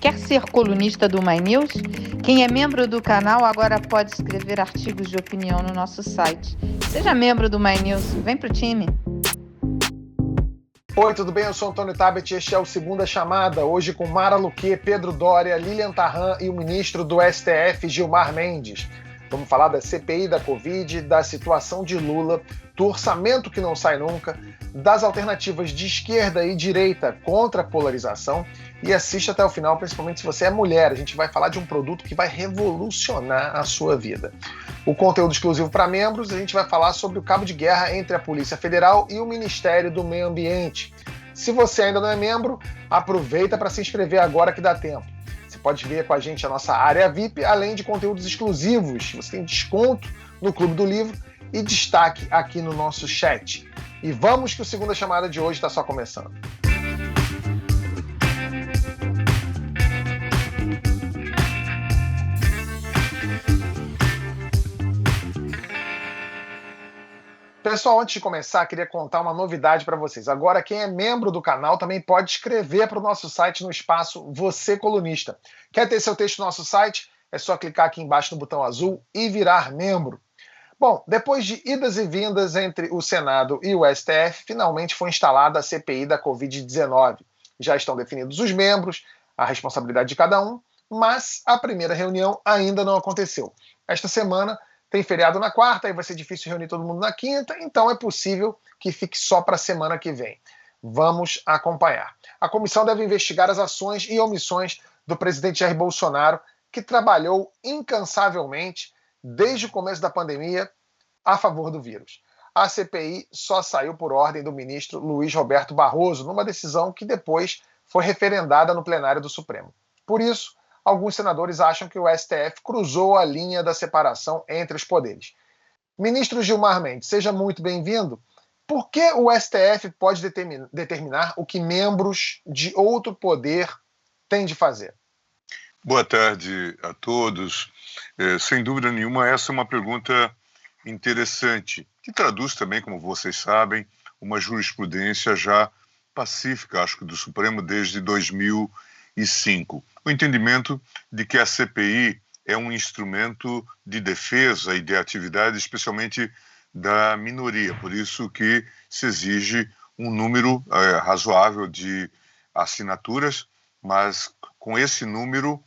Quer ser colunista do My News? Quem é membro do canal agora pode escrever artigos de opinião no nosso site. Seja membro do My News, vem pro time! Oi, tudo bem? Eu sou Antônio Tabet e este é o Segunda Chamada, hoje com Mara Luque, Pedro Doria, Lilian Tharram e o ministro do STF, Gilmar Mendes. Vamos falar da CPI da Covid, da situação de Lula, do orçamento que não sai nunca, das alternativas de esquerda e direita contra a polarização e assista até o final, principalmente se você é mulher. A gente vai falar de um produto que vai revolucionar a sua vida. O conteúdo exclusivo para membros, a gente vai falar sobre o cabo de guerra entre a Polícia Federal e o Ministério do Meio Ambiente. Se você ainda não é membro, aproveita para se inscrever agora que dá tempo. Você pode ver com a gente a nossa área VIP, além de conteúdos exclusivos. Você tem desconto no Clube do Livro e destaque aqui no nosso chat. E vamos que o Segunda Chamada de hoje está só começando. Pessoal, antes de começar, queria contar uma novidade para vocês. Agora, quem é membro do canal também pode escrever para o nosso site no espaço Você Colunista. Quer ter seu texto no nosso site? É só clicar aqui embaixo no botão azul e virar membro. Bom, depois de idas e vindas entre o Senado e o STF, finalmente foi instalada a CPI da Covid-19. Já estão definidos os membros, a responsabilidade de cada um, mas a primeira reunião ainda não aconteceu. Esta semana tem feriado na quarta, aí vai ser difícil reunir todo mundo na quinta, então é possível que fique só para a semana que vem. Vamos acompanhar. A comissão deve investigar as ações e omissões do presidente Jair Bolsonaro, que trabalhou incansavelmente desde o começo da pandemia a favor do vírus. A CPI só saiu por ordem do ministro Luiz Roberto Barroso, numa decisão que depois foi referendada no plenário do Supremo. Por isso, alguns senadores acham que o STF cruzou a linha da separação entre os poderes. Ministro Gilmar Mendes, seja muito bem-vindo. Por que o STF pode determinar o que membros de outro poder têm de fazer? Boa tarde a todos. Sem dúvida nenhuma, essa é uma pergunta interessante, que traduz também, como vocês sabem, uma jurisprudência já pacífica, acho que do Supremo, desde 2005. O entendimento de que a CPI é um instrumento de defesa e de atividade, especialmente da minoria. Por isso que se exige um número razoável de assinaturas, mas com esse número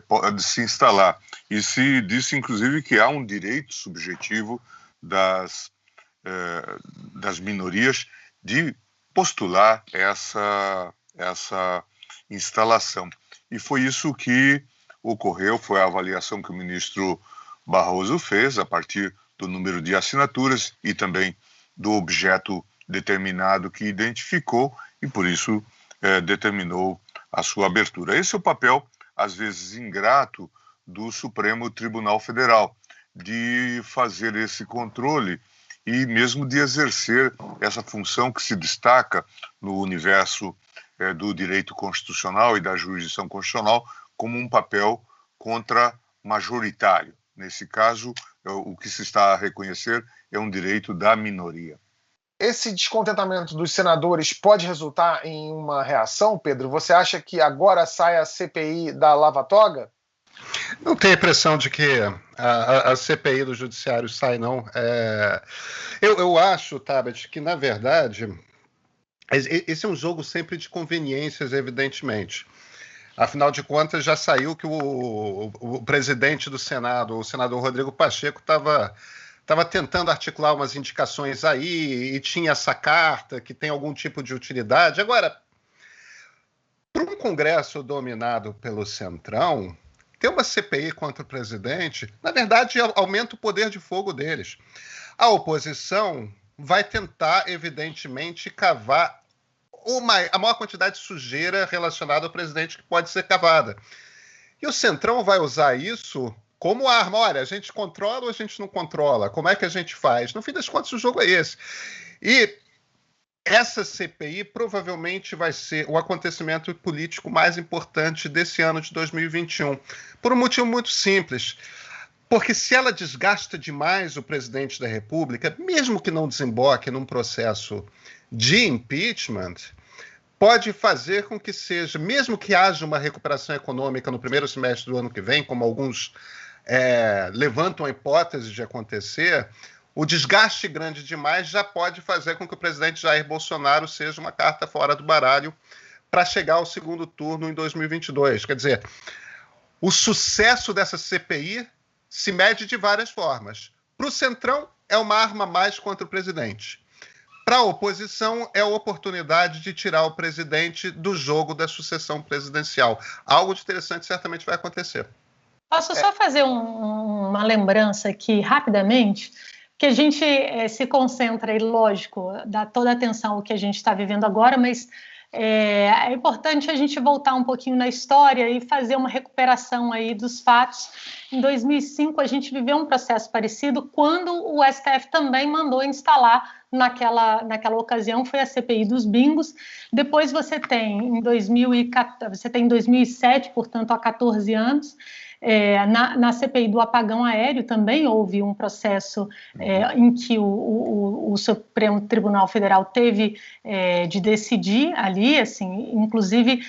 pode se instalar. E se disse, inclusive, que há um direito subjetivo das minorias de postular essa instalação. E foi isso que ocorreu, foi a avaliação que o ministro Barroso fez a partir do número de assinaturas e também do objeto determinado que identificou e, por isso, determinou a sua abertura. Esse é o papel, às vezes ingrato, do Supremo Tribunal Federal, de fazer esse controle e mesmo de exercer essa função que se destaca no universo do direito constitucional e da jurisdição constitucional como um papel contra-majoritário. Nesse caso, o que se está a reconhecer é um direito da minoria. Esse descontentamento dos senadores pode resultar em uma reação, Pedro? Você acha que agora sai a CPI da lava-toga? Não tenho a impressão de que a CPI do Judiciário sai, não. Eu acho, Tabet, que, na verdade, esse é um jogo sempre de conveniências, evidentemente. Afinal de contas, já saiu que o presidente do Senado, o senador Rodrigo Pacheco, estava tentando articular umas indicações aí e tinha essa carta que tem algum tipo de utilidade. Agora, para um Congresso dominado pelo Centrão, ter uma CPI contra o presidente, na verdade, aumenta o poder de fogo deles. A oposição vai tentar, evidentemente, cavar a maior quantidade de sujeira relacionada ao presidente que pode ser cavada. E o Centrão vai usar isso como arma. Olha, a gente controla ou a gente não controla? Como é que a gente faz? No fim das contas, o jogo é esse. E essa CPI provavelmente vai ser o acontecimento político mais importante desse ano de 2021, por um motivo muito simples. Porque se ela desgasta demais o presidente da República, mesmo que não desemboque num processo de impeachment, pode fazer com que seja, mesmo que haja uma recuperação econômica no primeiro semestre do ano que vem, como alguns levantam a hipótese de acontecer, o desgaste grande demais já pode fazer com que o presidente Jair Bolsonaro seja uma carta fora do baralho para chegar ao segundo turno em 2022. Quer dizer, o sucesso dessa CPI se mede de várias formas. Para o Centrão, é uma arma a mais contra o presidente. Para a oposição, é a oportunidade de tirar o presidente do jogo da sucessão presidencial. Algo de interessante certamente vai acontecer. Posso só fazer uma lembrança aqui, rapidamente, que a gente se concentra, e lógico, dá toda a atenção ao que a gente está vivendo agora, mas é importante a gente voltar um pouquinho na história e fazer uma recuperação aí dos fatos. Em 2005, a gente viveu um processo parecido quando o STF também mandou instalar, naquela ocasião, foi a CPI dos bingos. Depois você tem em 2007, portanto, há 14 anos, na CPI do apagão aéreo também houve um processo em que o Supremo Tribunal Federal teve de decidir ali, assim, inclusive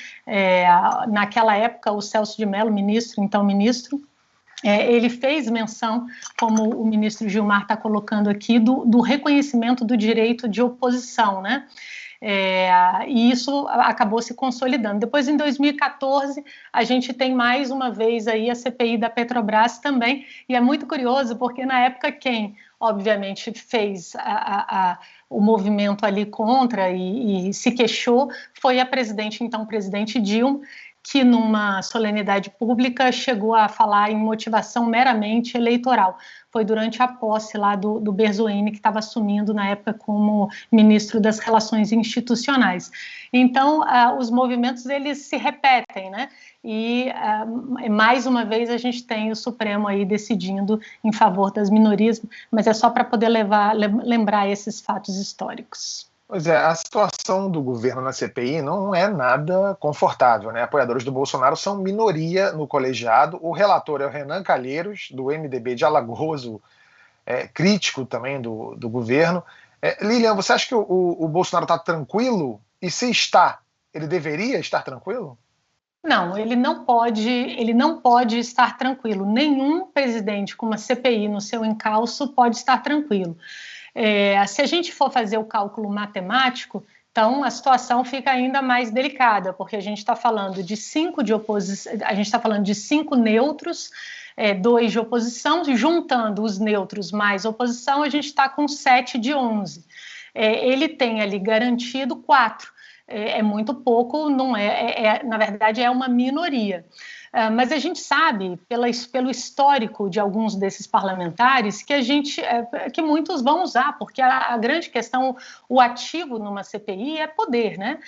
naquela época o Celso de Mello, então ministro, ele fez menção, como o ministro Gilmar está colocando aqui, do reconhecimento do direito de oposição, né? E isso acabou se consolidando. Depois, em 2014, a gente tem mais uma vez aí a CPI da Petrobras também, e é muito curioso porque na época quem, obviamente, fez o movimento ali contra e se queixou foi a então presidente Dilma, que numa solenidade pública chegou a falar em motivação meramente eleitoral. Foi durante a posse lá do Berzoini, que estava assumindo na época como ministro das Relações Institucionais. Então, os movimentos, eles se repetem, né? E, mais uma vez, a gente tem o Supremo aí decidindo em favor das minorias, mas é só para poder lembrar esses fatos históricos. Pois é, a situação do governo na CPI não é nada confortável, né? Apoiadores do Bolsonaro são minoria no colegiado. O relator é o Renan Calheiros, do MDB de Alagoas, crítico também do governo. Lilian, você acha que o Bolsonaro está tranquilo? E se está, ele deveria estar tranquilo? Não, ele não pode estar tranquilo. Nenhum presidente com uma CPI no seu encalço pode estar tranquilo. Se a gente for fazer o cálculo matemático, então a situação fica ainda mais delicada, porque a gente está falando de 5 de oposição, a gente está falando de 5 neutros, 2 de oposição, juntando os neutros mais oposição, a gente está com 7 de 11. Ele tem ali garantido 4. É muito pouco, não na verdade é uma minoria. Mas a gente sabe, pelo histórico de alguns desses parlamentares, que muitos vão usar, porque a grande questão, o ativo numa CPI é poder, né?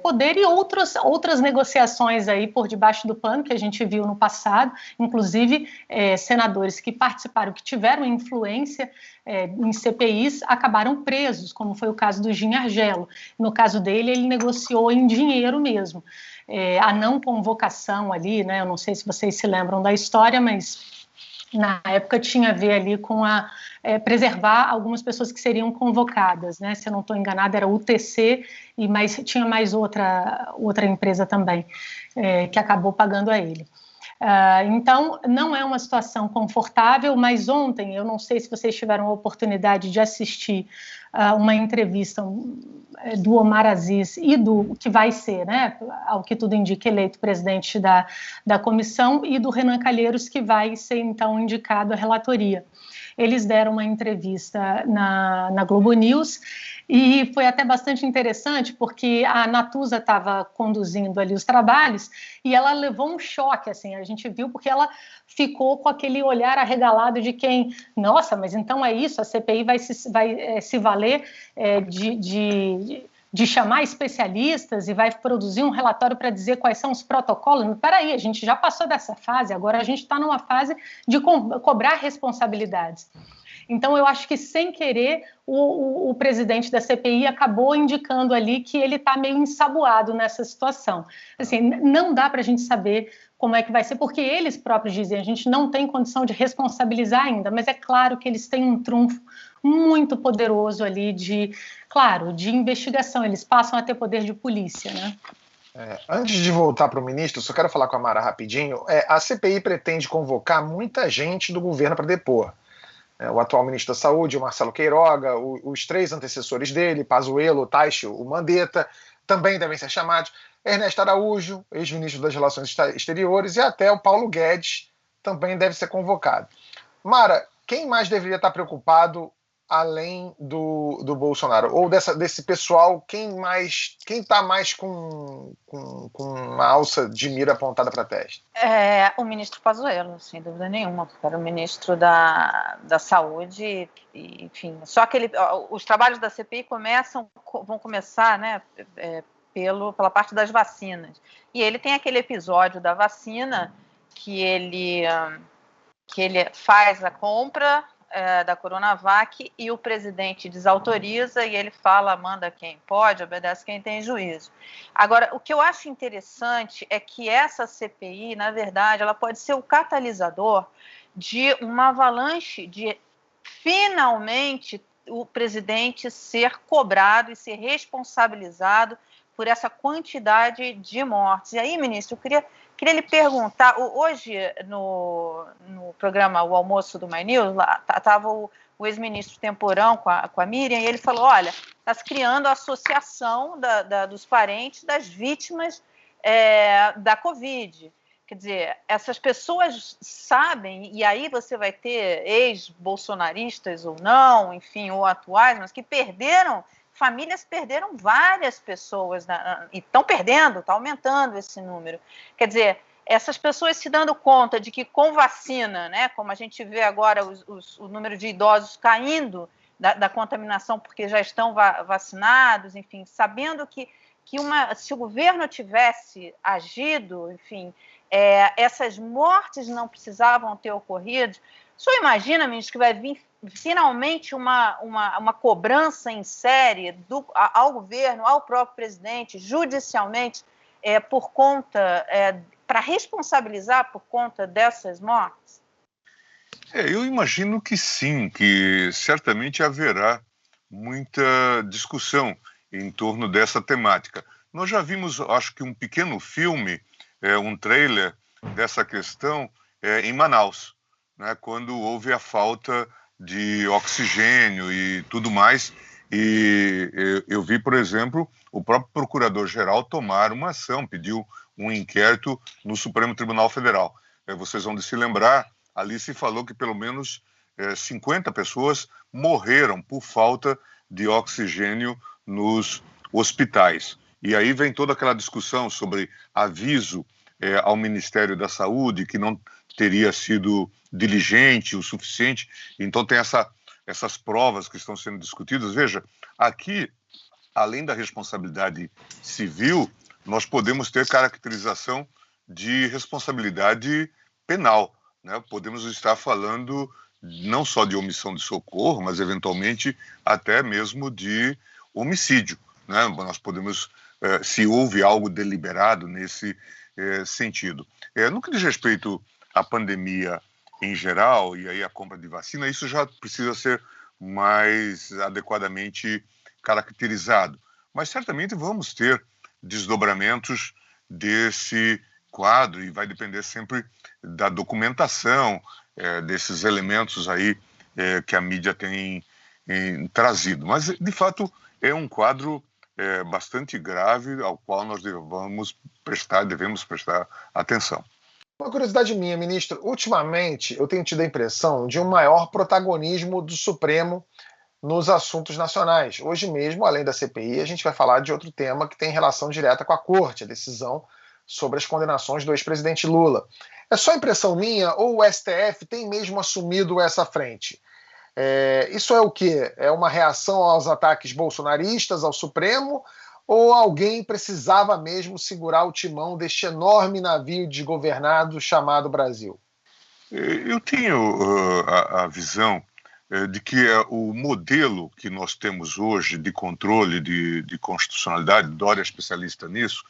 Poder e outras negociações aí por debaixo do pano que a gente viu no passado, inclusive senadores que participaram, que tiveram influência em CPIs, acabaram presos, como foi o caso do Gin Argelo. No caso dele, ele negociou em dinheiro mesmo. A não convocação ali, né? Eu não sei se vocês se lembram da história, mas na época tinha a ver ali com preservar algumas pessoas que seriam convocadas, né? Se eu não estou enganada, era o UTC, mas tinha mais outra empresa também que acabou pagando a ele. Então, não é uma situação confortável, mas ontem, eu não sei se vocês tiveram a oportunidade de assistir uma entrevista do Omar Aziz e do que vai ser, né, ao que tudo indica, eleito presidente da comissão, e do Renan Calheiros, que vai ser, então, indicado à relatoria. Eles deram uma entrevista na Globo News e foi até bastante interessante porque a Natuza estava conduzindo ali os trabalhos e ela levou um choque, assim, a gente viu, porque ela ficou com aquele olhar arregalado de quem, nossa, mas então é isso, a CPI vai se valer de chamar especialistas e vai produzir um relatório para dizer quais são os protocolos. Espera aí, a gente já passou dessa fase, agora a gente está numa fase de cobrar responsabilidades. Então, eu acho que, sem querer, o presidente da CPI acabou indicando ali que ele está meio ensaboado nessa situação. Assim, não dá para a gente saber como é que vai ser, porque eles próprios dizem, a gente não tem condição de responsabilizar ainda, mas é claro que eles têm um trunfo muito poderoso ali de investigação. Eles passam a ter poder de polícia, né? Antes de voltar para o ministro, só quero falar com a Mara rapidinho. A CPI pretende convocar muita gente do governo para depor. O atual ministro da Saúde, o Marcelo Queiroga, os 3 antecessores dele, Pazuello, Taixe, o Mandetta, também devem ser chamados. Ernesto Araújo, ex-ministro das Relações Exteriores, e até o Paulo Guedes também deve ser convocado. Mara, quem mais deveria estar preocupado além do Bolsonaro? Ou desse pessoal, quem está mais com uma alça de mira apontada para a testa? O ministro Pazuello, sem dúvida nenhuma, porque era o ministro da Saúde, enfim. Só que os trabalhos da CPI vão começar, né, pela parte das vacinas. E ele tem aquele episódio da vacina que ele faz a compra da Coronavac e o presidente desautoriza e ele fala, manda quem pode, obedece quem tem juízo. Agora, o que eu acho interessante é que essa CPI, na verdade, ela pode ser o catalisador de uma avalanche de, finalmente, o presidente ser cobrado e ser responsabilizado por essa quantidade de mortes. E aí, ministro, eu queria lhe perguntar, hoje no programa O Almoço do My News, lá estava o ex-ministro Temporão com a Miriam, e ele falou, olha, está se criando a associação dos parentes das vítimas da Covid. Quer dizer, essas pessoas sabem, e aí você vai ter ex-bolsonaristas ou não, enfim, ou atuais, mas que famílias perderam várias pessoas, e estão perdendo, está aumentando esse número. Quer dizer, essas pessoas se dando conta de que com vacina, né, como a gente vê agora o número de idosos caindo da contaminação porque já estão vacinados, enfim, sabendo que se o governo tivesse agido, enfim, essas mortes não precisavam ter ocorrido. O senhor imagina, ministro, que vai vir finalmente uma cobrança em série ao governo, ao próprio presidente, judicialmente, por conta, para responsabilizar por conta dessas mortes? Eu imagino que sim, que certamente haverá muita discussão em torno dessa temática. Nós já vimos, acho que um pequeno filme, um trailer dessa questão em Manaus, né, quando houve a falta de oxigênio e tudo mais, e eu vi, por exemplo, o próprio procurador-geral tomar uma ação, pediu um inquérito no Supremo Tribunal Federal. Vocês vão se lembrar, ali se falou que pelo menos 50 pessoas morreram por falta de oxigênio nos hospitais. E aí vem toda aquela discussão sobre aviso ao Ministério da Saúde, que não teria sido diligente o suficiente. Então tem essas provas que estão sendo discutidas. Veja, aqui, além da responsabilidade civil, nós podemos ter caracterização de responsabilidade penal, né? Podemos estar falando não só de omissão de socorro, mas eventualmente até mesmo de homicídio, né? Nós podemos, se houve algo deliberado nesse sentido. No que diz respeito à pandemia em geral, e aí a compra de vacina, isso já precisa ser mais adequadamente caracterizado. Mas certamente vamos ter desdobramentos desse quadro e vai depender sempre da documentação, desses elementos aí que a mídia tem trazido. Mas, de fato, é um quadro bastante grave ao qual nós devemos prestar atenção. Uma curiosidade minha, ministro, ultimamente eu tenho tido a impressão de um maior protagonismo do Supremo nos assuntos nacionais. Hoje mesmo, além da CPI, a gente vai falar de outro tema que tem relação direta com a Corte, a decisão sobre as condenações do ex-presidente Lula. É só impressão minha ou o STF tem mesmo assumido essa frente? Isso é o quê? É uma reação aos ataques bolsonaristas ao Supremo ou alguém precisava mesmo segurar o timão deste enorme navio desgovernado chamado Brasil? Eu tenho a visão de que o modelo que nós temos hoje de controle de constitucionalidade, Dória é especialista nisso,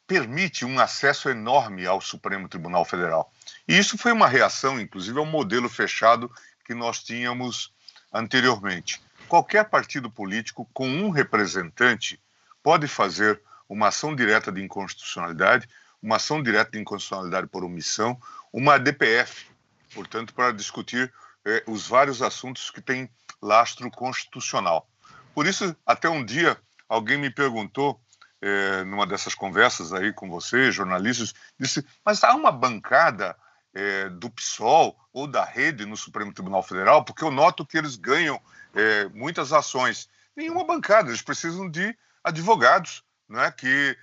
permite um acesso enorme ao Supremo Tribunal Federal. E isso foi uma reação, inclusive, ao modelo fechado que nós tínhamos anteriormente. Qualquer partido político com um representante pode fazer uma ação direta de inconstitucionalidade, uma ação direta de inconstitucionalidade por omissão, uma DPF, portanto, para discutir os vários assuntos que têm lastro constitucional. Por isso, até um dia, alguém me perguntou, numa dessas conversas aí com vocês, jornalistas, disse, mas há uma bancada do PSOL ou da Rede no Supremo Tribunal Federal? Porque eu noto que eles ganham muitas ações. Nenhuma bancada, eles precisam de advogados, né, que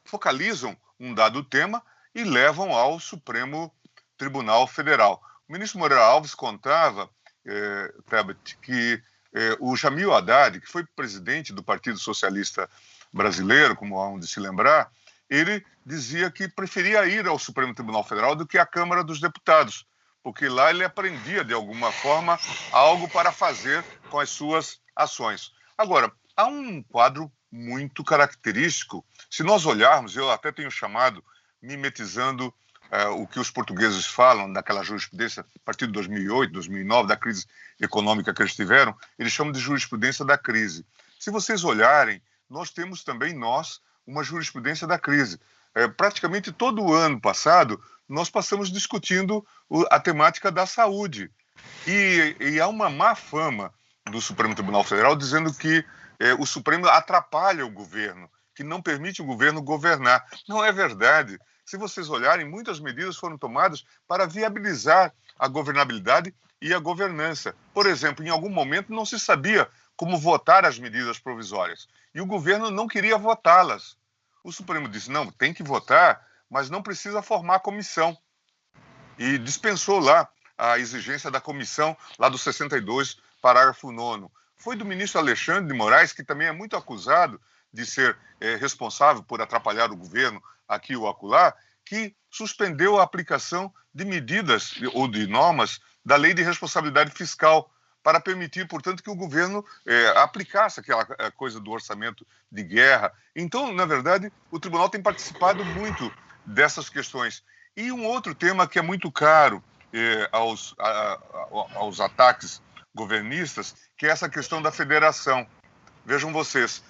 focalizam um dado tema e levam ao Supremo Tribunal Federal. O ministro Moreira Alves contava, Tebet, que o Jamil Haddad, que foi presidente do Partido Socialista Brasileiro, como há de se lembrar, ele dizia que preferia ir ao Supremo Tribunal Federal do que à Câmara dos Deputados, porque lá ele aprendia, de alguma forma, algo para fazer com as suas ações. Agora, há um quadro muito característico. Se nós olharmos, eu até tenho chamado, mimetizando o que os portugueses falam daquela jurisprudência a partir de 2008, 2009, da crise econômica que eles tiveram, eles chamam de jurisprudência da crise. Se vocês olharem, nós temos também, uma jurisprudência da crise. Praticamente todo o ano passado, nós passamos discutindo a temática da saúde. E há uma má fama do Supremo Tribunal Federal dizendo que o Supremo atrapalha o governo, que não permite o governo governar. Não é verdade. Se vocês olharem, muitas medidas foram tomadas para viabilizar a governabilidade e a governança. Por exemplo, em algum momento não se sabia como votar as medidas provisórias e o governo não queria votá-las. O Supremo disse, não, tem que votar, mas não precisa formar comissão. E dispensou lá a exigência da comissão, lá do 62, parágrafo 9º. Foi do ministro Alexandre de Moraes, que também é muito acusado de ser responsável por atrapalhar o governo aqui ou acolá, que suspendeu a aplicação de medidas ou de normas da Lei de Responsabilidade Fiscal para permitir, portanto, que o governo aplicasse aquela coisa do orçamento de guerra. Então, na verdade, o tribunal tem participado muito dessas questões. E um outro tema que é muito caro aos ataques governistas, que é essa questão da federação. Vejam vocês,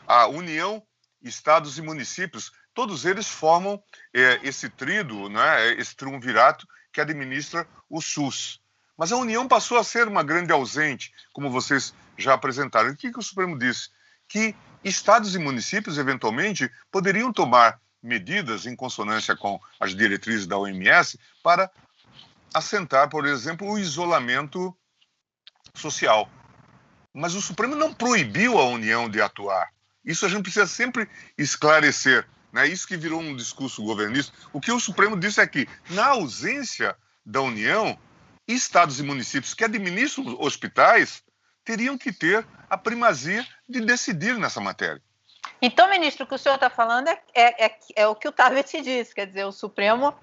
a União, Estados e Municípios, todos eles formam esse tríduo, né, esse triunvirato que administra o SUS. Mas a União passou a ser uma grande ausente, como vocês já apresentaram. E o que o Supremo disse? Que estados e municípios, eventualmente, poderiam tomar medidas em consonância com as diretrizes da OMS para assentar, por exemplo, o isolamento social. Mas o Supremo não proibiu a União de atuar. Isso a gente precisa sempre esclarecer. Né? Isso que virou um discurso governista. O que o Supremo disse é que, na ausência da União, estados e municípios que administram hospitais teriam que ter a primazia de decidir nessa matéria. Então, ministro, o que o senhor está falando é o que o Tebet disse, quer dizer, o Supremo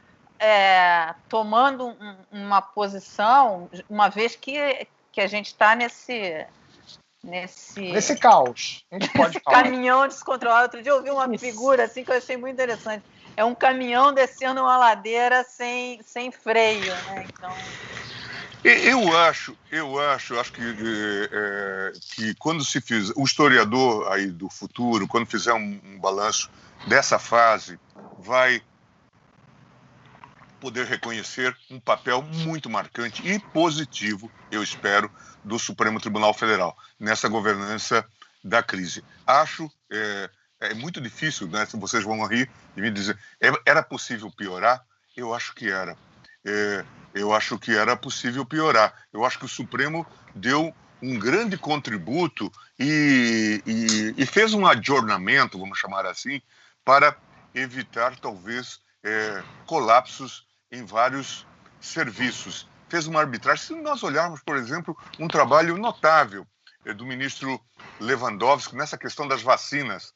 tomando uma posição, uma vez que a gente está nesse caos. A gente pode falar. Caminhão descontrolado. Outro dia eu vi uma figura assim que eu achei muito interessante. É um caminhão descendo uma ladeira sem freio, né? Então... Eu acho que quando se fizer, o historiador aí do futuro, quando fizer um balanço dessa fase, vai poder reconhecer um papel muito marcante e positivo, eu espero, do Supremo Tribunal Federal nessa governança da crise. Acho muito difícil, né? Se vocês vão rir de me dizer, era possível piorar? Eu acho que era. Eu acho que era possível piorar. Eu acho que o Supremo deu um grande contributo e fez um adornamento, vamos chamar assim, para evitar, talvez, colapsos em vários serviços. Fez uma arbitragem. Se nós olharmos, por exemplo, um trabalho notável do ministro Lewandowski nessa questão das vacinas,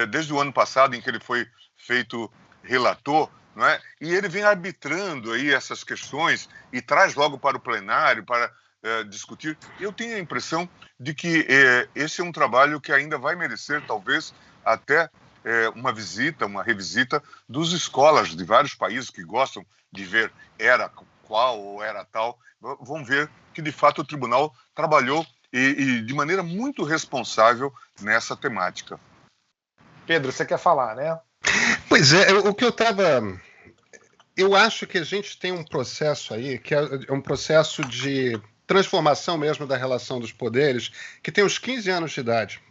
desde o ano passado, em que ele foi feito relator, não é? E ele vem arbitrando aí essas questões e traz logo para o plenário para discutir. Eu tenho a impressão de que esse é um trabalho que ainda vai merecer, talvez, até uma visita, uma revisita dos escolas de vários países que gostam de ver qual ou era tal. Vão ver que, de fato, o tribunal trabalhou e de maneira muito responsável nessa temática. Pedro, você quer falar, né? Pois é, o que eu estava... Eu acho que a gente tem um processo aí, que é um processo de transformação mesmo da relação dos poderes, que tem uns 15 anos de idade.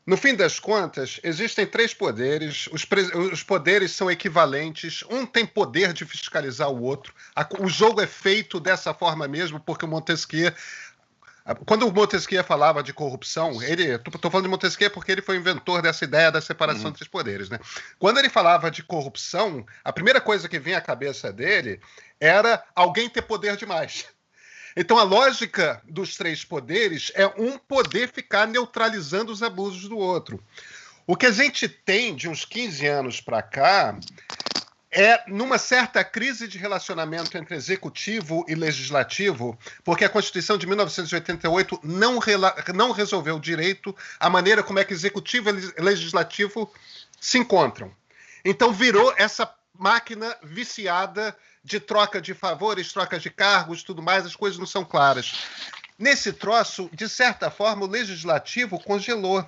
No fim das contas, existem 3 poderes, os poderes são equivalentes, um tem poder de fiscalizar o outro, o jogo é feito dessa forma mesmo, porque o Montesquieu, quando o Montesquieu falava de corrupção, estou falando de Montesquieu porque ele foi o inventor dessa ideia da separação entre os poderes, né? Quando ele falava de corrupção, a primeira coisa que vinha à cabeça dele era alguém ter poder demais. Então, a lógica dos 3 poderes é um poder ficar neutralizando os abusos do outro. O que a gente tem de uns 15 anos para cá é numa certa crise de relacionamento entre executivo e legislativo, porque a Constituição de 1988 não resolveu direito a maneira como é que executivo e legislativo se encontram. Então, virou essa máquina viciada de troca de favores, troca de cargos, tudo mais, as coisas não são claras. Nesse troço, de certa forma, o legislativo congelou.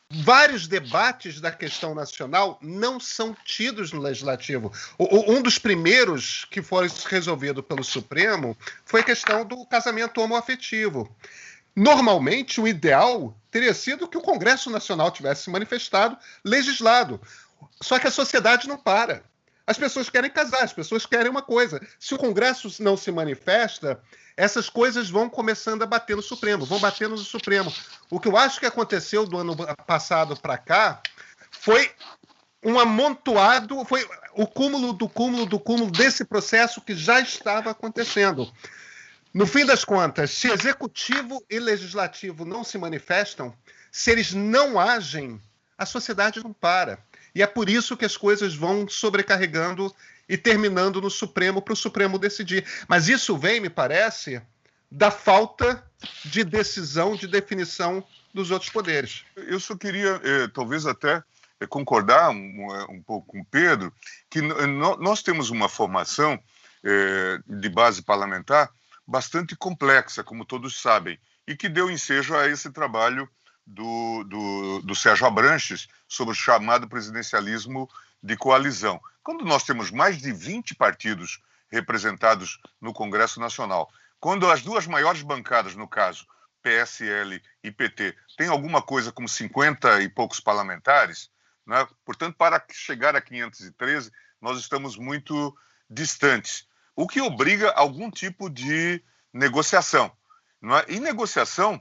Vários debates da questão nacional não são tidos no legislativo. Um dos primeiros que foi resolvido pelo Supremo foi a questão do casamento homoafetivo. Normalmente, o ideal teria sido que o Congresso Nacional tivesse se manifestado, legislado. Só que a sociedade não para. As pessoas querem casar, as pessoas querem uma coisa. Se o Congresso não se manifesta, essas coisas vão começando a bater no Supremo, vão batendo no Supremo. O que eu acho que aconteceu do ano passado para cá foi um amontoado, foi o cúmulo do cúmulo do cúmulo desse processo que já estava acontecendo. No fim das contas, se executivo e legislativo não se manifestam, se eles não agem, a sociedade não para. E é por isso que as coisas vão sobrecarregando e terminando no Supremo para o Supremo decidir. Mas isso vem, me parece, da falta de decisão, de definição dos outros poderes. Eu só queria, talvez até concordar um pouco com o Pedro, que nós temos uma formação de base parlamentar bastante complexa, como todos sabem, e que deu ensejo a esse trabalho do Sérgio Abranches sobre o chamado presidencialismo de coalizão. Quando nós temos mais de 20 partidos representados no Congresso Nacional, quando as 2 maiores bancadas, no caso, PSL e PT, têm alguma coisa como 50 e poucos parlamentares, né? Portanto, para chegar a 513, nós estamos muito distantes, o que obriga a algum tipo de negociação, não é? E negociação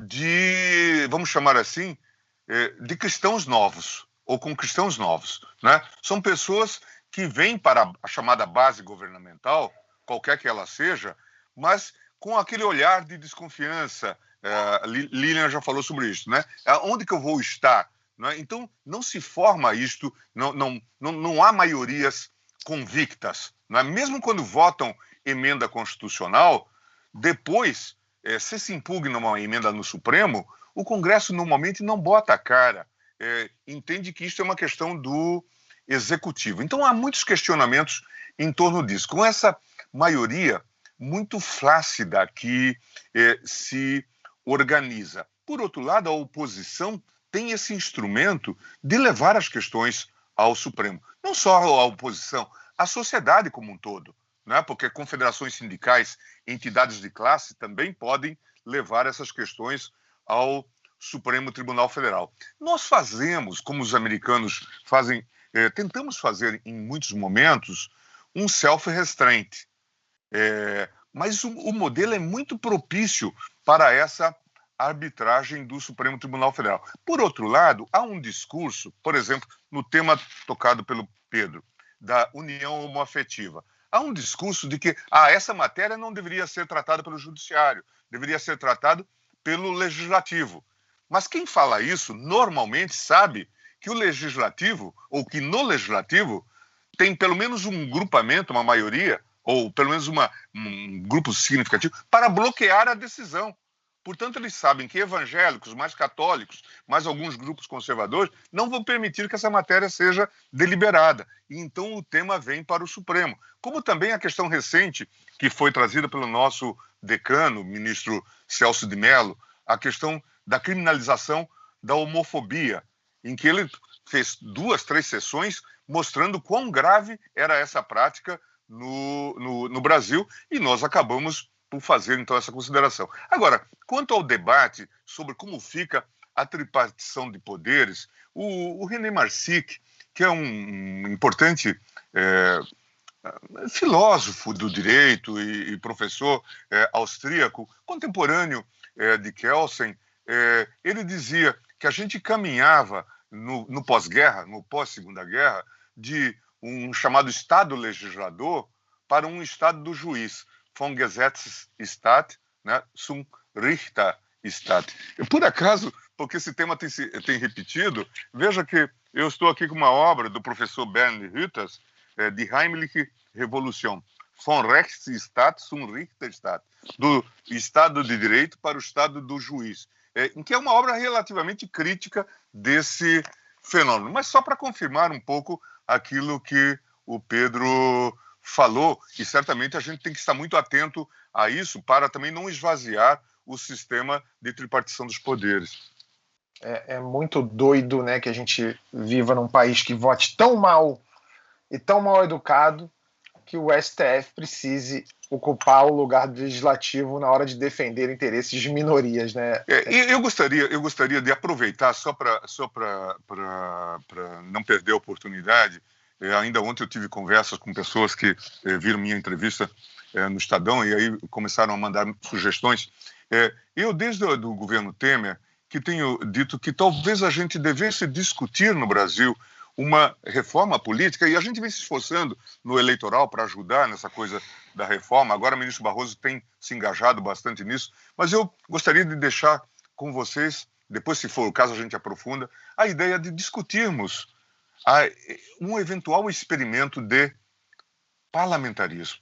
de, vamos chamar assim, de cristãos novos, ou com cristãos novos, né? São pessoas que vêm para a chamada base governamental, qualquer que ela seja, mas com aquele olhar de desconfiança. Lilian já falou sobre isso, né? Onde que eu vou estar? Né? Então, não se forma isto, não há maiorias convictas. Né? Mesmo quando votam emenda constitucional, depois, se impugna uma emenda no Supremo, o Congresso normalmente não bota a cara, entende que isso é uma questão do Executivo. Então, há muitos questionamentos em torno disso. Com essa maioria muito flácida que se organiza. Por outro lado, a oposição tem esse instrumento de levar as questões ao Supremo. Não só a oposição, a sociedade como um todo, né? Porque confederações sindicais, entidades de classe também podem levar essas questões ao Supremo Tribunal Federal. Nós fazemos, como os americanos fazem, tentamos fazer em muitos momentos, um self-restraint. Mas o modelo é muito propício para essa arbitragem do Supremo Tribunal Federal. Por outro lado, há um discurso, por exemplo, no tema tocado pelo Pedro, da união homoafetiva. Há um discurso de que essa matéria não deveria ser tratada pelo Judiciário, deveria ser tratado pelo Legislativo. Mas quem fala isso, normalmente sabe que o Legislativo, ou que no Legislativo, tem pelo menos um grupamento, uma maioria, ou pelo menos um grupo significativo, para bloquear a decisão. Portanto, eles sabem que evangélicos, mais católicos, mais alguns grupos conservadores, não vão permitir que essa matéria seja deliberada. E então o tema vem para o Supremo. Como também a questão recente, que foi trazida pelo nosso decano, ministro Celso de Mello, a questão da criminalização da homofobia, em que ele fez 2, 3 sessões mostrando quão grave era essa prática no Brasil, e nós acabamos por fazer, então, essa consideração. Agora, quanto ao debate sobre como fica a tripartição de poderes, o René Marsic, que é um importante filósofo do direito e professor austríaco, contemporâneo de Kelsen, ele dizia que a gente caminhava no pós-guerra, no pós-segunda guerra, de um chamado Estado legislador para um Estado do juiz, vom Gesetzesstaat, né, zum Richterstaat. Por acaso, porque esse tema tem repetido, veja que eu estou aqui com uma obra do professor Bernd Hütters, Die Heimliche Revolution, vom Rechtsstaat zum Richterstaat, do Estado de Direito para o Estado do Juiz, em que é uma obra relativamente crítica desse fenômeno. Mas só para confirmar um pouco aquilo que o Pedro falou, e certamente a gente tem que estar muito atento a isso para também não esvaziar o sistema de tripartição dos poderes. É muito doido, né, que a gente viva num país que vote tão mal e tão mal educado que o STF precise ocupar o lugar do legislativo na hora de defender interesses de minorias, né? Eu gostaria de aproveitar só para não perder a oportunidade. Ainda ontem eu tive conversas com pessoas que viram minha entrevista no Estadão e aí começaram a mandar sugestões. Eu, desde o governo Temer, que tenho dito que talvez a gente devesse discutir no Brasil uma reforma política, e a gente vem se esforçando no eleitoral para ajudar nessa coisa da reforma. Agora o ministro Barroso tem se engajado bastante nisso, mas eu gostaria de deixar com vocês, depois, se for o caso, a gente aprofunda, a ideia de discutirmos um eventual experimento de parlamentarismo.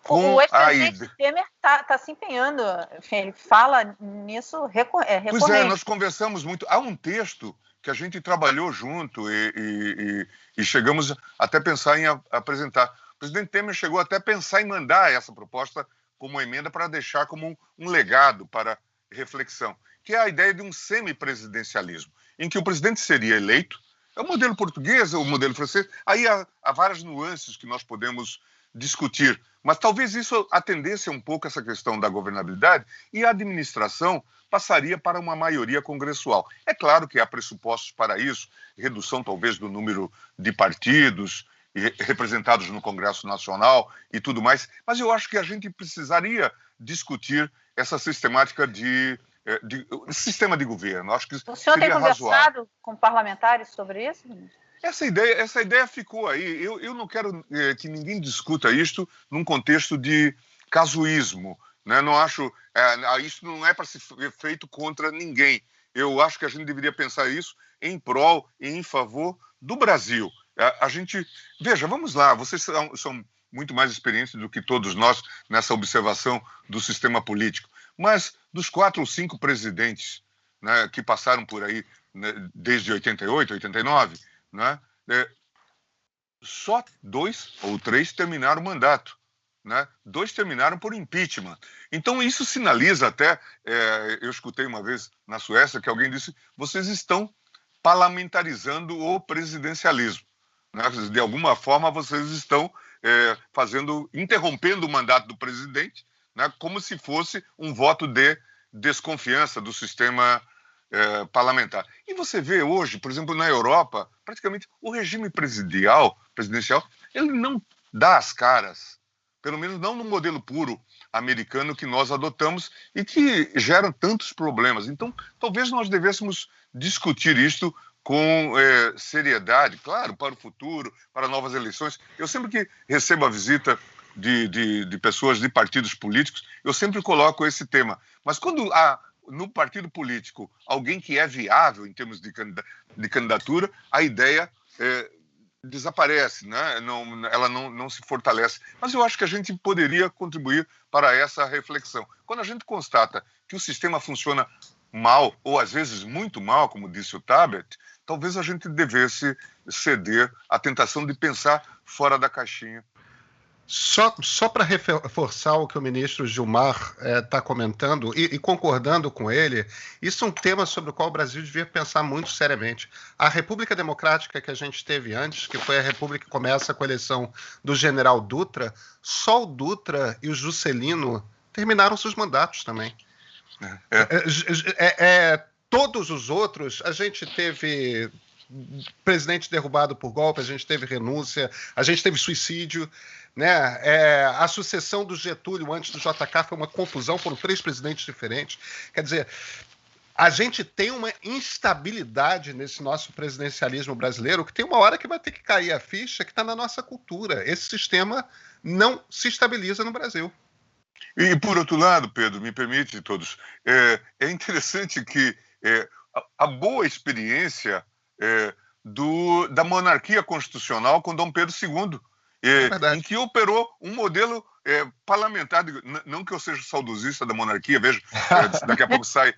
O ex-presidente Temer está se empenhando, enfim, ele fala nisso recorrente. Pois é, nós conversamos muito. Há um texto que a gente trabalhou junto e chegamos até pensar em apresentar. O presidente Temer chegou até a pensar em mandar essa proposta como emenda para deixar como um legado para reflexão, que é a ideia de um semipresidencialismo, em que o presidente seria eleito. É o modelo português, o modelo francês. Aí há várias nuances que nós podemos discutir, mas talvez isso atendesse um pouco essa questão da governabilidade e a administração passaria para uma maioria congressual. É claro que há pressupostos para isso, redução talvez do número de partidos representados no Congresso Nacional e tudo mais, mas eu acho que a gente precisaria discutir essa sistemática de sistema de governo. Acho que o senhor tem conversado com parlamentares sobre isso? Essa ideia ficou aí. Eu não quero que ninguém discuta isto num contexto de casuísmo, né? Não acho, isso não é para ser feito contra ninguém. Eu acho que a gente deveria pensar isso em prol e em favor do Brasil. Veja, vamos lá, vocês são muito mais experientes do que todos nós nessa observação do sistema político, mas dos 4 ou 5 presidentes, né, que passaram por aí, né, desde 88, 89, né, só 2 ou 3 terminaram o mandato, né? 2 terminaram por impeachment. Então isso sinaliza até, eu escutei uma vez na Suécia que alguém disse, vocês estão parlamentarizando o presidencialismo, né? De alguma forma vocês estão interrompendo o mandato do presidente, né, como se fosse um voto de desconfiança do sistema parlamentar. E você vê hoje, por exemplo, na Europa, praticamente o regime presidencial, ele não dá as caras, pelo menos não no modelo puro americano que nós adotamos e que gera tantos problemas. Então, talvez nós devêssemos discutir isto com seriedade, claro, para o futuro, para novas eleições. Eu sempre que recebo a visita de pessoas de partidos políticos, eu sempre coloco esse tema. Mas quando há no partido político alguém que é viável em termos de candidatura, a ideia desaparece, né? Ela não se fortalece. Mas eu acho que a gente poderia contribuir para essa reflexão. Quando a gente constata que o sistema funciona mal, ou às vezes muito mal, como disse o Tabet, talvez a gente devesse ceder à tentação de pensar fora da caixinha. Só para reforçar o que o ministro Gilmar está comentando e concordando com ele, isso é um tema sobre o qual o Brasil devia pensar muito seriamente. A República Democrática que a gente teve antes, que foi a República que começa com a eleição do general Dutra, só o Dutra e o Juscelino terminaram seus mandatos também. Todos os outros, a gente teve presidente derrubado por golpe, a gente teve renúncia, a gente teve suicídio, né? A sucessão do Getúlio antes do JK foi uma confusão, foram 3 presidentes diferentes. Quer dizer, a gente tem uma instabilidade nesse nosso presidencialismo brasileiro que tem uma hora que vai ter que cair a ficha que está na nossa cultura. Esse sistema não se estabiliza no Brasil. E, por outro lado, Pedro, me permite todos, é interessante que a boa experiência da monarquia constitucional com Dom Pedro II, em que operou um modelo parlamentar, não que eu seja saudosista da monarquia, veja, daqui a pouco sai,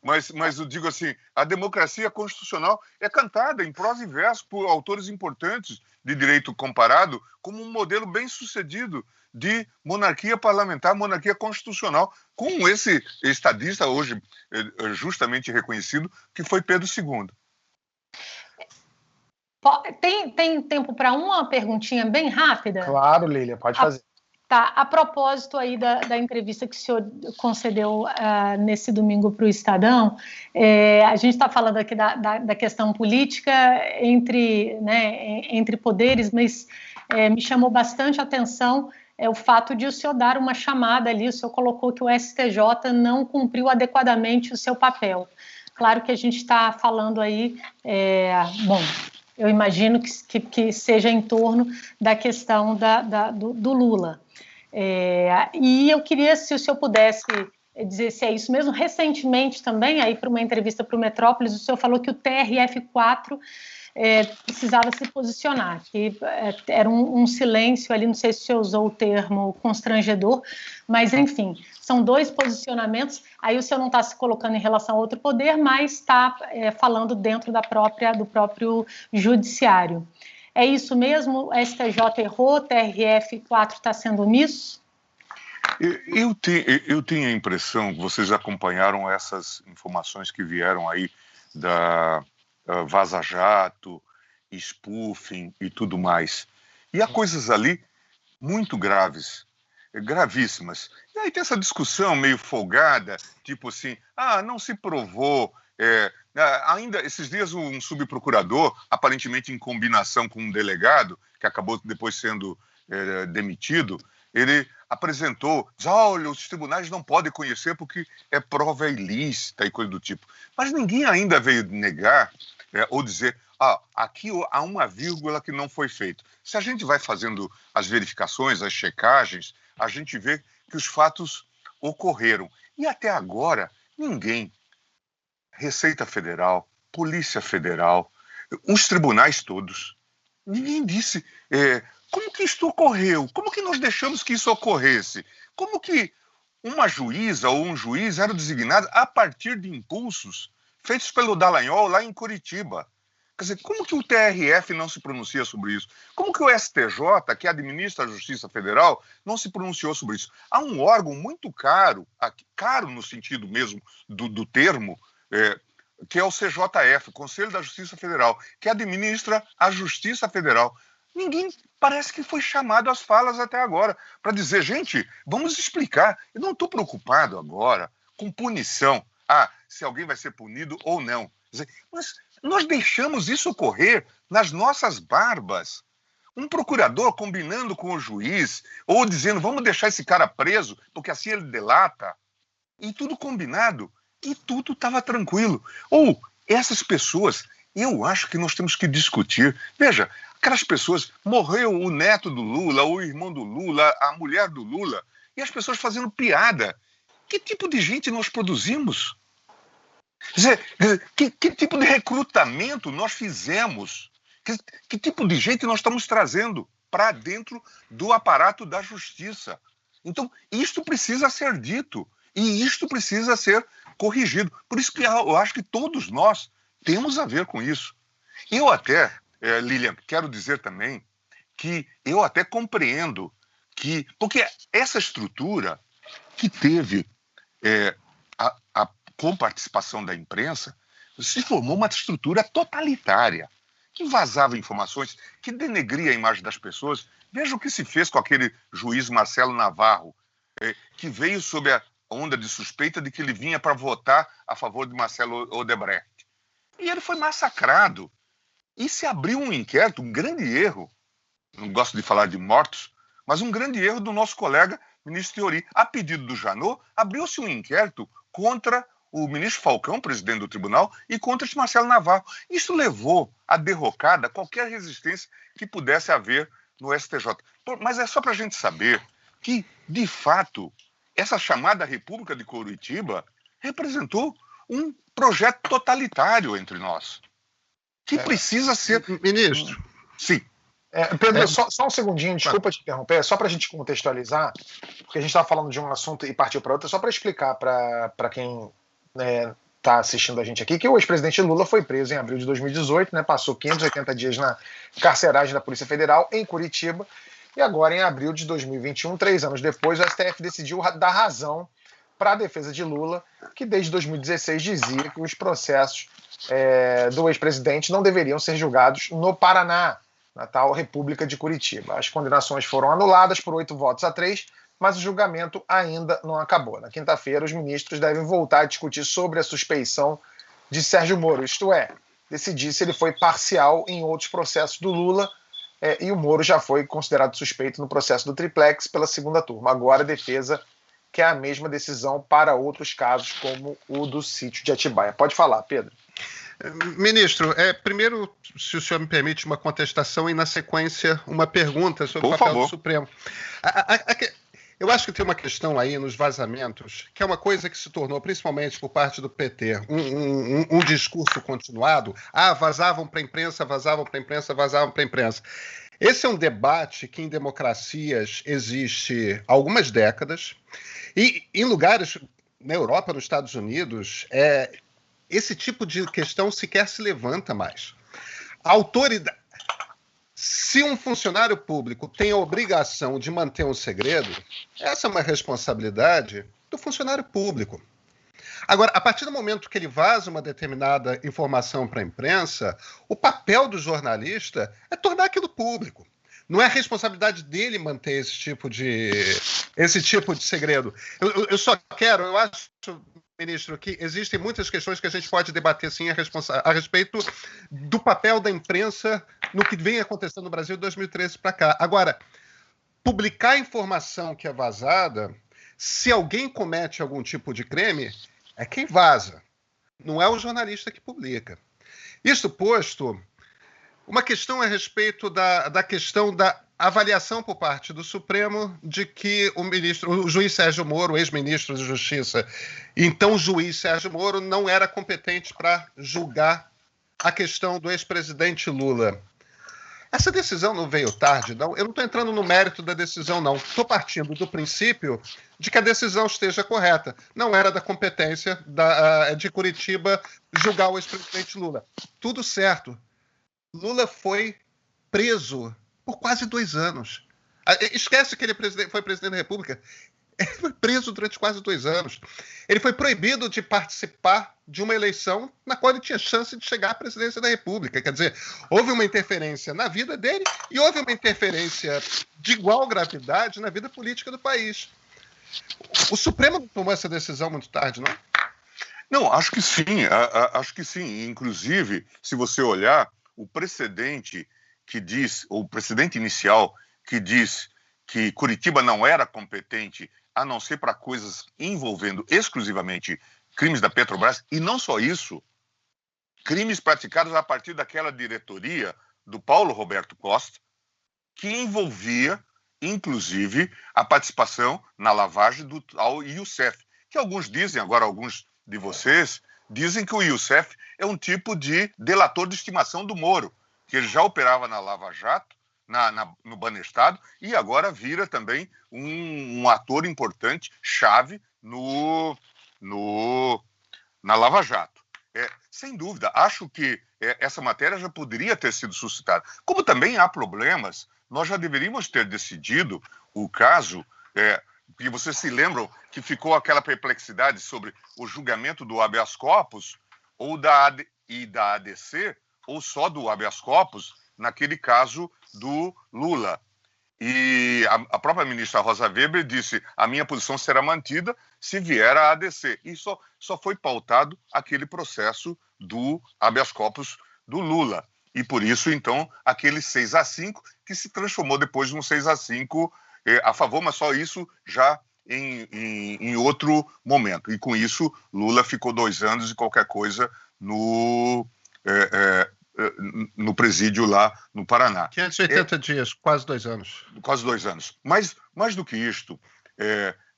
mas eu digo assim, a democracia constitucional é cantada em prosa e verso por autores importantes de direito comparado como um modelo bem sucedido de monarquia parlamentar, monarquia constitucional, com esse estadista hoje justamente reconhecido, que foi Pedro II. Tem tempo para uma perguntinha bem rápida? Claro, Lília, pode fazer. Tá, a propósito aí da entrevista que o senhor concedeu nesse domingo para o Estadão, a gente está falando aqui da questão política entre poderes, mas me chamou bastante a atenção o fato de o senhor dar uma chamada ali, o senhor colocou que o STJ não cumpriu adequadamente o seu papel. Claro que a gente está falando aí, eu imagino que seja em torno da questão do Lula. E eu queria, se o senhor pudesse dizer se é isso mesmo. Recentemente também, aí para uma entrevista para o Metrópolis, o senhor falou que o TRF4 precisava se posicionar, que era um silêncio ali, não sei se o senhor usou o termo constrangedor, mas enfim, são 2 posicionamentos, aí o senhor não está se colocando em relação a outro poder, mas está falando dentro do próprio judiciário. É isso mesmo? O STJ errou, o TRF4 está sendo omisso? Eu tenho a impressão que vocês acompanharam essas informações que vieram aí da Vaza Jato, spoofing e tudo mais. E há coisas ali muito graves, gravíssimas. E aí tem essa discussão meio folgada, tipo assim, não se provou. Ainda esses dias um subprocurador, aparentemente em combinação com um delegado, que acabou depois sendo demitido, ele apresentou, diz, olha, os tribunais não podem conhecer porque é prova ilícita e coisa do tipo. Mas ninguém ainda veio negar ou dizer, aqui há uma vírgula que não foi feita. Se a gente vai fazendo as verificações, as checagens, a gente vê que os fatos ocorreram. E até agora, ninguém, Receita Federal, Polícia Federal, os tribunais todos, ninguém disse como que isto ocorreu, como que nós deixamos que isso ocorresse, como que uma juíza ou um juiz eram designados a partir de impulsos feitos pelo Dallagnol lá em Curitiba. Quer dizer, como que o TRF não se pronuncia sobre isso? Como que o STJ, que administra a Justiça Federal, não se pronunciou sobre isso? Há um órgão muito caro no sentido mesmo do termo, que é o CJF, Conselho da Justiça Federal, que administra a Justiça Federal. Ninguém parece que foi chamado às falas até agora para dizer, gente, vamos explicar. Eu não estou preocupado agora com punição. Se alguém vai ser punido ou não. Quer dizer, mas nós deixamos isso ocorrer nas nossas barbas. Um procurador combinando com o juiz ou dizendo, vamos deixar esse cara preso porque assim ele delata. E tudo combinado. E tudo estava tranquilo. Ou essas pessoas, eu acho que nós temos que discutir. Veja, aquelas pessoas, morreu o neto do Lula, o irmão do Lula, a mulher do Lula, e as pessoas fazendo piada. Que tipo de gente nós produzimos? Quer dizer, que tipo de recrutamento nós fizemos? Que tipo de gente nós estamos trazendo para dentro do aparato da justiça? Então, isto precisa ser dito. E isto precisa ser corrigido. Por isso que eu acho que todos nós temos a ver com isso. Eu até, Lilian, quero dizer também que eu até compreendo que... Porque essa estrutura que teve com participação da imprensa, se formou uma estrutura totalitária, que vazava informações, que denegria a imagem das pessoas. Veja o que se fez com aquele juiz Marcelo Navarro, que veio sob a onda de suspeita de que ele vinha para votar a favor de Marcelo Odebrecht. E ele foi massacrado. E se abriu um inquérito, um grande erro, não gosto de falar de mortos, mas um grande erro do nosso colega ministro Fiori. A pedido do Janot, abriu-se um inquérito contra o ministro Falcão, presidente do tribunal, e contra esse Marcelo Navarro. Isso levou à derrocada qualquer resistência que pudesse haver no STJ. Mas é só para a gente saber que, de fato, essa chamada República de Curitiba representou um projeto totalitário entre nós, que precisa ser... Ministro. Sim. Pedro, só um segundinho, desculpa te interromper, só para a gente contextualizar, porque a gente estava falando de um assunto e partiu para outro, só para explicar para quem está assistindo a gente aqui, que o ex-presidente Lula foi preso em abril de 2018, passou 580 dias na carceragem da Polícia Federal em Curitiba, e agora em abril de 2021, 3 anos depois, o STF decidiu dar razão para a defesa de Lula, que desde 2016 dizia que os processos do ex-presidente não deveriam ser julgados no Paraná, na tal República de Curitiba. As condenações foram anuladas por 8-3, mas o julgamento ainda não acabou. Na quinta-feira, os ministros devem voltar a discutir sobre a suspeição de Sérgio Moro, isto é, decidir se ele foi parcial em outros processos do Lula, e o Moro já foi considerado suspeito no processo do Triplex pela segunda turma. Agora a defesa quer a mesma decisão para outros casos, como o do sítio de Atibaia. Pode falar, Pedro. Ministro, primeiro, se o senhor me permite, uma contestação e, na sequência, uma pergunta sobre o papel do Supremo. Eu acho que tem uma questão aí nos vazamentos, que é uma coisa que se tornou, principalmente por parte do PT, um discurso continuado. Vazavam para a imprensa, vazavam para a imprensa, vazavam para a imprensa. Esse é um debate que em democracias existe há algumas décadas, e em lugares, na Europa, nos Estados Unidos, esse tipo de questão sequer se levanta mais. A autoridade... Se um funcionário público tem a obrigação de manter um segredo, essa é uma responsabilidade do funcionário público. Agora, a partir do momento que ele vaza uma determinada informação para a imprensa, o papel do jornalista é tornar aquilo público. Não é a responsabilidade dele manter esse tipo de segredo. Eu só quero, eu acho, ministro, que existem muitas questões que a gente pode debater, sim, a respeito do papel da imprensa no que vem acontecendo no Brasil de 2013 para cá. Agora, publicar informação que é vazada, se alguém comete algum tipo de crime, é quem vaza, não é o jornalista que publica. Isso posto, uma questão a respeito da questão da avaliação por parte do Supremo de que o juiz Sérgio Moro, ex-ministro da Justiça, então juiz Sérgio Moro, não era competente para julgar a questão do ex-presidente Lula. Essa decisão não veio tarde, não? Eu não estou entrando no mérito da decisão, não. Estou partindo do princípio de que a decisão esteja correta. Não era da competência de Curitiba julgar o ex-presidente Lula. Tudo certo. Lula foi preso por quase 2 anos. Esquece que ele foi presidente da República. Ele foi preso durante quase 2 anos. Ele foi proibido de participar de uma eleição na qual ele tinha chance de chegar à presidência da República. Quer dizer, houve uma interferência na vida dele e houve uma interferência de igual gravidade na vida política do país. O Supremo não tomou essa decisão muito tarde, não? Não, acho que sim. Acho que sim. Inclusive, se você olhar, o precedente que diz, ou o precedente inicial que diz que Curitiba não era competente a não ser para coisas envolvendo exclusivamente crimes da Petrobras, e não só isso, crimes praticados a partir daquela diretoria do Paulo Roberto Costa, que envolvia, inclusive, a participação na lavagem ao Youssef, que alguns dizem, agora alguns de vocês, dizem que o Youssef é um tipo de delator de estimação do Moro, que ele já operava na Lava Jato, no Banestado, e agora vira também um ator importante, chave, na Lava Jato. Sem dúvida, acho que essa matéria já poderia ter sido suscitada. Como também há problemas, nós já deveríamos ter decidido o caso, porque vocês se lembram que ficou aquela perplexidade sobre o julgamento do habeas corpus ou da ADC, ou só do habeas corpus, naquele caso do Lula. E a própria ministra Rosa Weber disse: a minha posição será mantida se vier a ADC. E só foi pautado aquele processo do habeas corpus do Lula. E por isso, então, aquele 6-5, que se transformou depois num 6-5 a favor, mas só isso já em outro momento. E com isso, Lula ficou 2 anos e qualquer coisa no presídio lá no Paraná. 580 dias, quase 2 anos. Quase 2 anos. Mas, mais do que isto,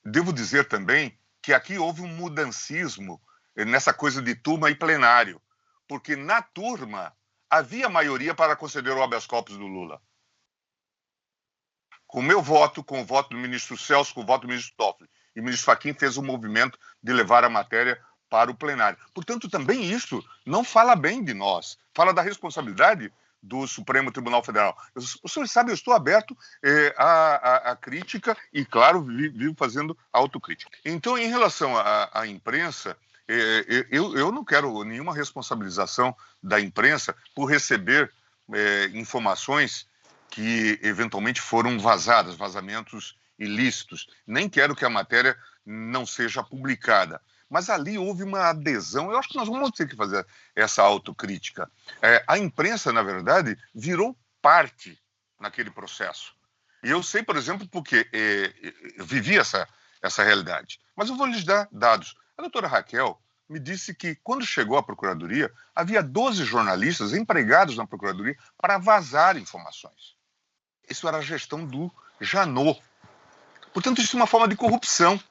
devo dizer também que aqui houve um mudancismo nessa coisa de turma e plenário, porque na turma havia maioria para conceder o habeas corpus do Lula. Com o meu voto, com o voto do ministro Celso, com o voto do ministro Toffoli, e o ministro Fachin fez o movimento de levar a matéria para o plenário. Portanto, também isso não fala bem de nós, fala da responsabilidade do Supremo Tribunal Federal. Os senhores sabem, eu estou aberto à crítica e, claro, vivo fazendo autocrítica. Então, em relação à imprensa, eu não quero nenhuma responsabilização da imprensa por receber informações que eventualmente foram vazadas, vazamentos ilícitos. Nem quero que a matéria não seja publicada. Mas ali houve uma adesão. Eu acho que nós vamos ter que fazer essa autocrítica. A imprensa, na verdade, virou parte naquele processo. E eu sei, por exemplo, porque eu vivi essa realidade. Mas eu vou lhes dar dados. A doutora Raquel me disse que, quando chegou à Procuradoria, havia 12 jornalistas empregados na Procuradoria para vazar informações. Isso era a gestão do Janot. Portanto, isso é uma forma de corrupção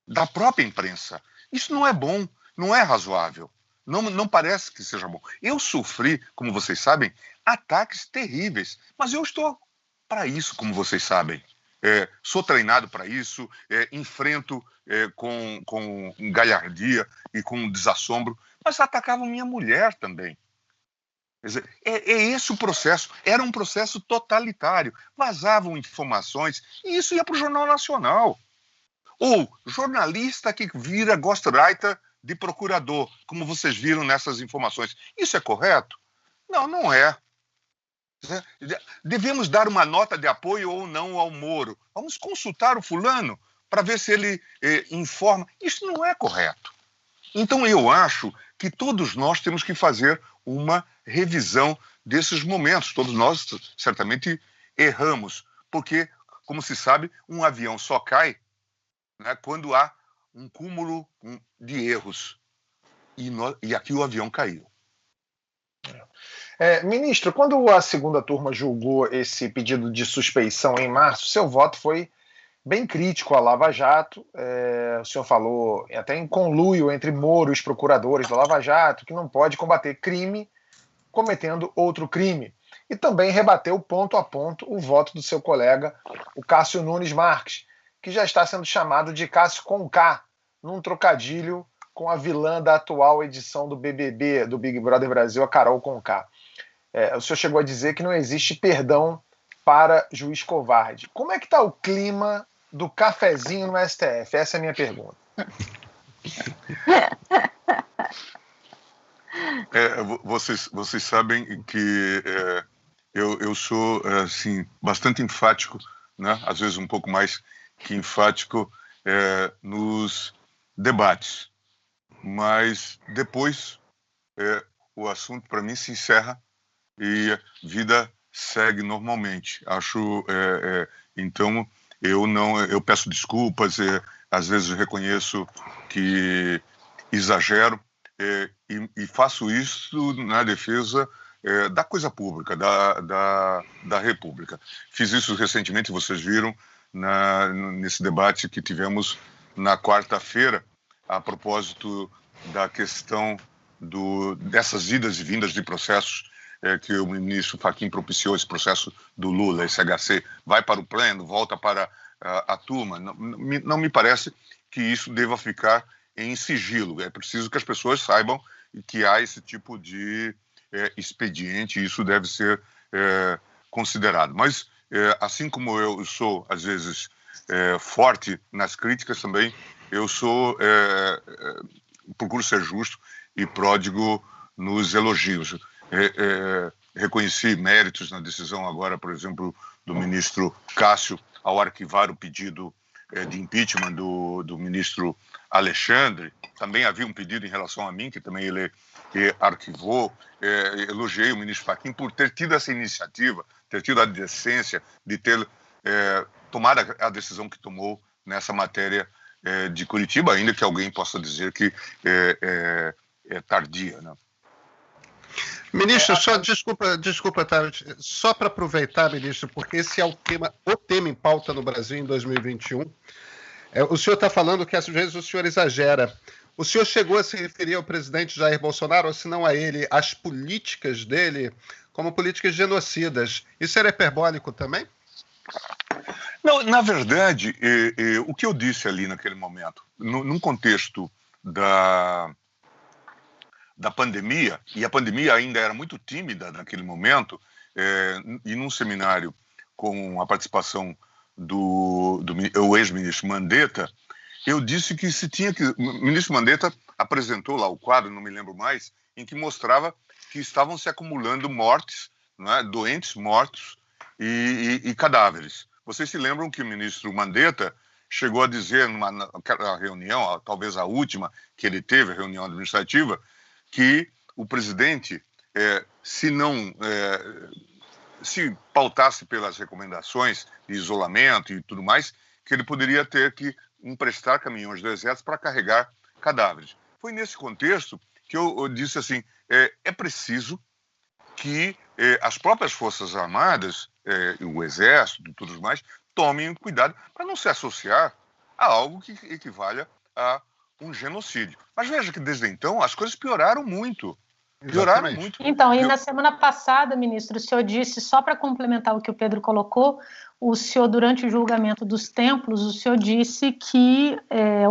da própria imprensa. Isso não é bom, não é razoável. Não parece que seja bom. Eu sofri, como vocês sabem, ataques terríveis, mas eu estou para isso, como vocês sabem. Sou treinado para isso, enfrento com galhardia e com desassombro, mas atacavam minha mulher também. Quer dizer, esse o processo. Era um processo totalitário. Vazavam informações e isso ia para o Jornal Nacional. Ou jornalista que vira ghostwriter de procurador, como vocês viram nessas informações. Isso é correto? Não, não é. Devemos dar uma nota de apoio ou não ao Moro. Vamos consultar o fulano para ver se ele informa. Isso não é correto. Então eu acho que todos nós temos que fazer uma revisão desses momentos. Todos nós certamente erramos, porque, como se sabe, um avião só cai, né, quando há um cúmulo de erros. E aqui o avião caiu. Ministro, quando a segunda turma julgou esse pedido de suspeição em março, seu voto foi bem crítico à Lava Jato. O senhor falou até em conluio entre Moro e os procuradores da Lava Jato, que não pode combater crime cometendo outro crime. E também rebateu ponto a ponto o voto do seu colega, o Cássio Nunes Marques, que já está sendo chamado de Cássio com K, num trocadilho com a vilã da atual edição do BBB, do Big Brother Brasil, a Carol Conká. O senhor chegou a dizer que não existe perdão para juiz covarde. Como é que está o clima do cafezinho no STF? Essa é a minha pergunta. Vocês sabem que eu sou assim, bastante enfático, né? Às vezes um pouco mais que enfático nos debates. Mas depois o assunto para mim se encerra e a vida segue normalmente. Acho, então eu peço desculpas, às vezes eu reconheço que exagero e faço isso na defesa da coisa pública, da República. Fiz isso recentemente, vocês viram, nesse debate que tivemos na quarta-feira, a propósito da questão dessas idas e vindas de processos que o ministro Fachin propiciou, esse processo do Lula, esse HC, vai para o pleno, volta para a turma. Não me parece que isso deva ficar em sigilo. É preciso que as pessoas saibam que há esse tipo de expediente, e isso deve ser considerado. Mas, assim como eu sou, às vezes, forte nas críticas também, eu procuro ser justo e pródigo nos elogios. Reconheci méritos na decisão agora, por exemplo, do ministro Cássio, ao arquivar o pedido de impeachment do ministro Alexandre. Também havia um pedido em relação a mim, que também ele arquivou. Elogiei o ministro Fachin por ter tido essa iniciativa, ter tido a decência de ter tomado a decisão que tomou nessa matéria de Curitiba, ainda que alguém possa dizer que é tardia, né? Ministro, só desculpa, tá? Só para aproveitar, ministro, porque esse é o tema em pauta no Brasil em 2021. O senhor está falando que às vezes o senhor exagera. O senhor chegou a se referir ao presidente Jair Bolsonaro, ou se não a ele, as políticas dele, como políticas genocidas. Isso era hiperbólico também? Não, na verdade, o que eu disse ali naquele momento, num contexto da pandemia, e a pandemia ainda era muito tímida naquele momento, e num seminário com a participação do ex-ministro Mandetta, eu disse que o ministro Mandetta apresentou lá o quadro, não me lembro mais, em que mostrava que estavam se acumulando mortes, né, doentes mortos e cadáveres. Vocês se lembram que o ministro Mandetta chegou a dizer naquela reunião, talvez a última que ele teve, a reunião administrativa, que o presidente, se pautasse pelas recomendações de isolamento e tudo mais, que ele poderia ter que emprestar caminhões do Exército para carregar cadáveres. Foi nesse contexto que eu disse assim, é preciso que as próprias Forças Armadas, o Exército e tudo mais, tomem cuidado para não se associar a algo que equivalha a um genocídio. Mas veja que desde então as coisas pioraram muito. Pioraram muito. Então, e na semana passada, ministro, o senhor disse, só para complementar o que o Pedro colocou, o senhor, durante o julgamento dos templos, o senhor disse que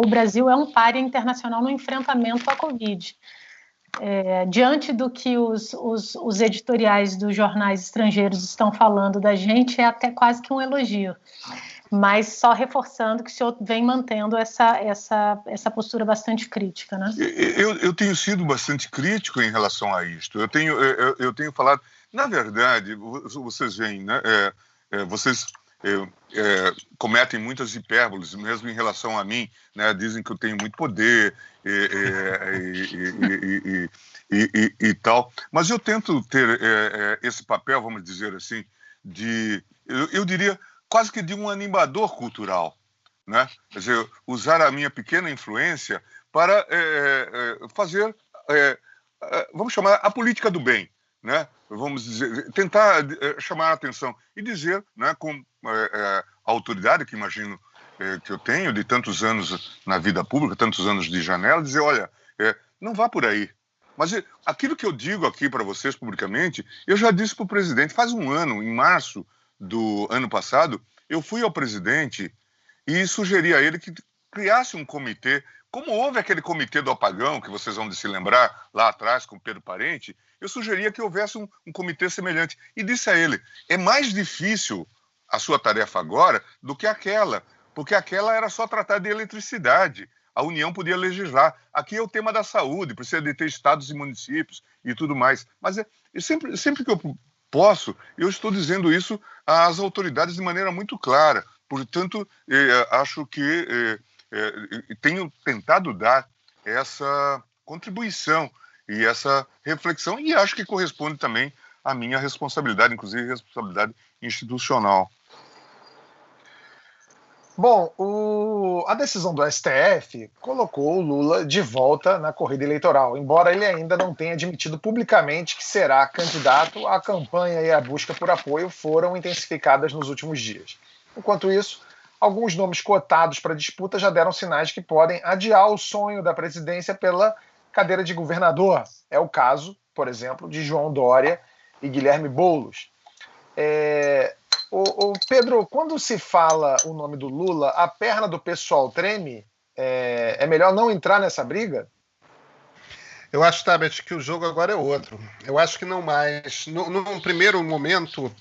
o Brasil é um pária internacional no enfrentamento à Covid. Diante do que os editoriais dos jornais estrangeiros estão falando da gente, é até quase que um elogio. Mas só reforçando que o senhor vem mantendo essa postura bastante crítica, né? Eu tenho sido bastante crítico em relação a isto. Eu tenho falado... Na verdade, vocês veem, né? Vocês cometem muitas hipérboles, mesmo em relação a mim, né? Dizem que eu tenho muito poder e tal. Mas eu tento ter esse papel, vamos dizer assim, eu diria, quase que de um animador cultural, né? Quer dizer, usar a minha pequena influência para fazer, vamos chamar, a política do bem, né? Vamos dizer, tentar chamar a atenção e dizer, né, com a autoridade que imagino que eu tenho de tantos anos na vida pública, tantos anos de janela, dizer, olha, não vá por aí. Mas aquilo que eu digo aqui para vocês publicamente, eu já disse para o presidente faz um ano, em março do ano passado, eu fui ao presidente e sugeri a ele que criasse um comitê, como houve aquele comitê do apagão, que vocês vão se lembrar lá atrás com Pedro Parente, eu sugeria que houvesse um comitê semelhante. E disse a ele, é mais difícil a sua tarefa agora do que aquela, porque aquela era só tratar de eletricidade. A União podia legislar. Aqui é o tema da saúde, precisa de ter estados e municípios e tudo mais. Mas sempre que eu posso, eu estou dizendo isso às autoridades de maneira muito clara. Portanto, acho que tenho tentado dar essa contribuição e essa reflexão, e acho que corresponde também à minha responsabilidade, inclusive responsabilidade institucional. Bom, a decisão do STF colocou o Lula de volta na corrida eleitoral, embora ele ainda não tenha admitido publicamente que será candidato. A campanha e a busca por apoio foram intensificadas nos últimos dias. Enquanto isso, alguns nomes cotados para a disputa já deram sinais que podem adiar o sonho da presidência pela cadeira de governador. É o caso, por exemplo, de João Dória e Guilherme Boulos. Ô, Pedro, quando se fala o nome do Lula, a perna do pessoal treme? É melhor não entrar nessa briga? Eu acho, Tabet, que o jogo agora é outro. Eu acho que não mais. Num primeiro momento,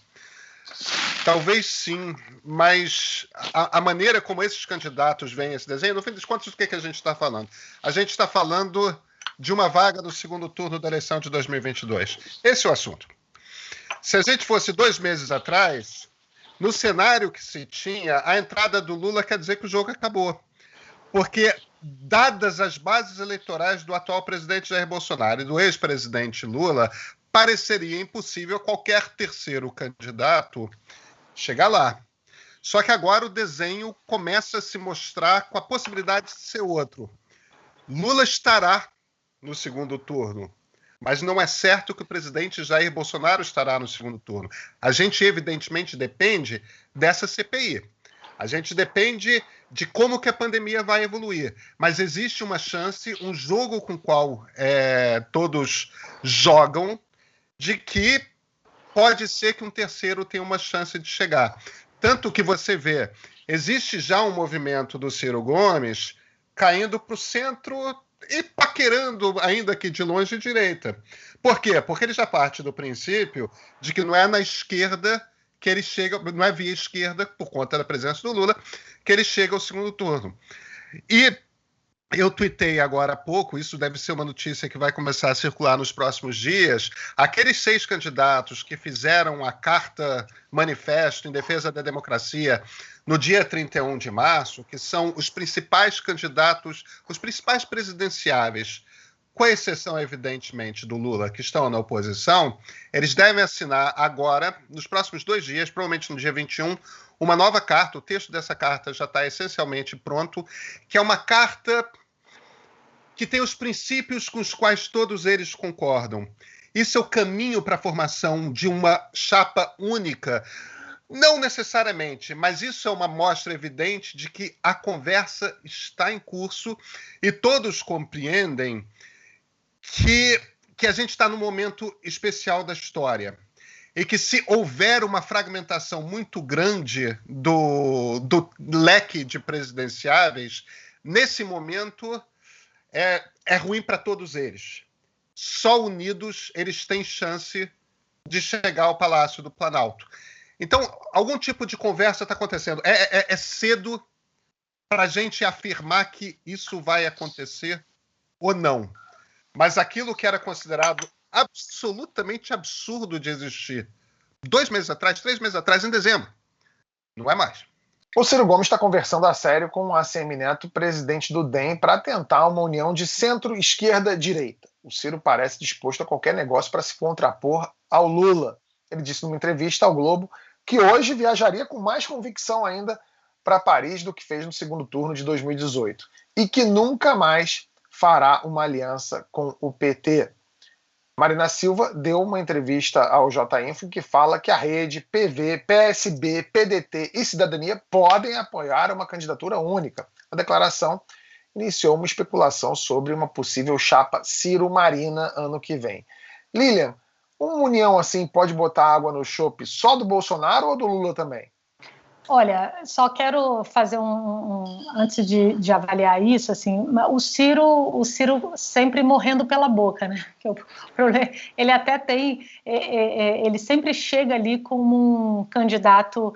talvez sim, mas a maneira como esses candidatos veem esse desenho, no fim das contas, do que a gente está falando? A gente está falando de uma vaga no segundo turno da eleição de 2022. Esse é o assunto. Se a gente fosse 2 meses atrás, no cenário que se tinha, a entrada do Lula quer dizer que o jogo acabou. Porque, dadas as bases eleitorais do atual presidente Jair Bolsonaro e do ex-presidente Lula, pareceria impossível qualquer terceiro candidato chegar lá. Só que agora o desenho começa a se mostrar com a possibilidade de ser outro. Lula estará no segundo turno, mas não é certo que o presidente Jair Bolsonaro estará no segundo turno. A gente, evidentemente, depende dessa CPI. A gente depende de como que a pandemia vai evoluir. Mas existe uma chance, um jogo com o qual todos jogam, de que pode ser que um terceiro tenha uma chance de chegar. Tanto que você vê, existe já um movimento do Ciro Gomes caindo para o centro e paquerando, ainda que de longe, direita. Por quê? Porque ele já parte do princípio de que não é na esquerda que ele chega, não é via esquerda, por conta da presença do Lula, que ele chega ao segundo turno. E eu tuitei agora há pouco, isso deve ser uma notícia que vai começar a circular nos próximos dias, aqueles 6 candidatos que fizeram a carta manifesto em defesa da democracia no dia 31 de março, que são os principais candidatos, os principais presidenciáveis, com exceção, evidentemente, do Lula, que estão na oposição, eles devem assinar agora, nos próximos 2 dias, provavelmente no dia 21, uma nova carta. O texto dessa carta já está essencialmente pronto, que é uma carta que tem os princípios com os quais todos eles concordam. Isso é o caminho para a formação de uma chapa única. Não necessariamente, mas isso é uma mostra evidente de que a conversa está em curso e todos compreendem que a gente está num momento especial da história e que se houver uma fragmentação muito grande do leque de presidenciáveis, nesse momento é ruim para todos eles. Só unidos eles têm chance de chegar ao Palácio do Planalto. Então, algum tipo de conversa está acontecendo. É cedo para a gente afirmar que isso vai acontecer ou não. Mas aquilo que era considerado absolutamente absurdo de existir 2 meses atrás, 3 meses atrás, em dezembro, não é mais. O Ciro Gomes está conversando a sério com o ACM Neto, presidente do DEM, para tentar uma união de centro-esquerda-direita. O Ciro parece disposto a qualquer negócio para se contrapor ao Lula. Ele disse numa entrevista ao Globo que hoje viajaria com mais convicção ainda para Paris do que fez no segundo turno de 2018 e que nunca mais fará uma aliança com o PT. Marina Silva deu uma entrevista ao J-Info que fala que a Rede, PV, PSB, PDT e Cidadania podem apoiar uma candidatura única. A declaração iniciou uma especulação sobre uma possível chapa Ciro-Marina ano que vem. Lilian, uma união assim pode botar água no chope só do Bolsonaro ou do Lula também? Olha, só quero fazer antes de avaliar isso, assim, o Ciro sempre morrendo pela boca, né? Que o problema, ele até tem, ele sempre chega ali como um candidato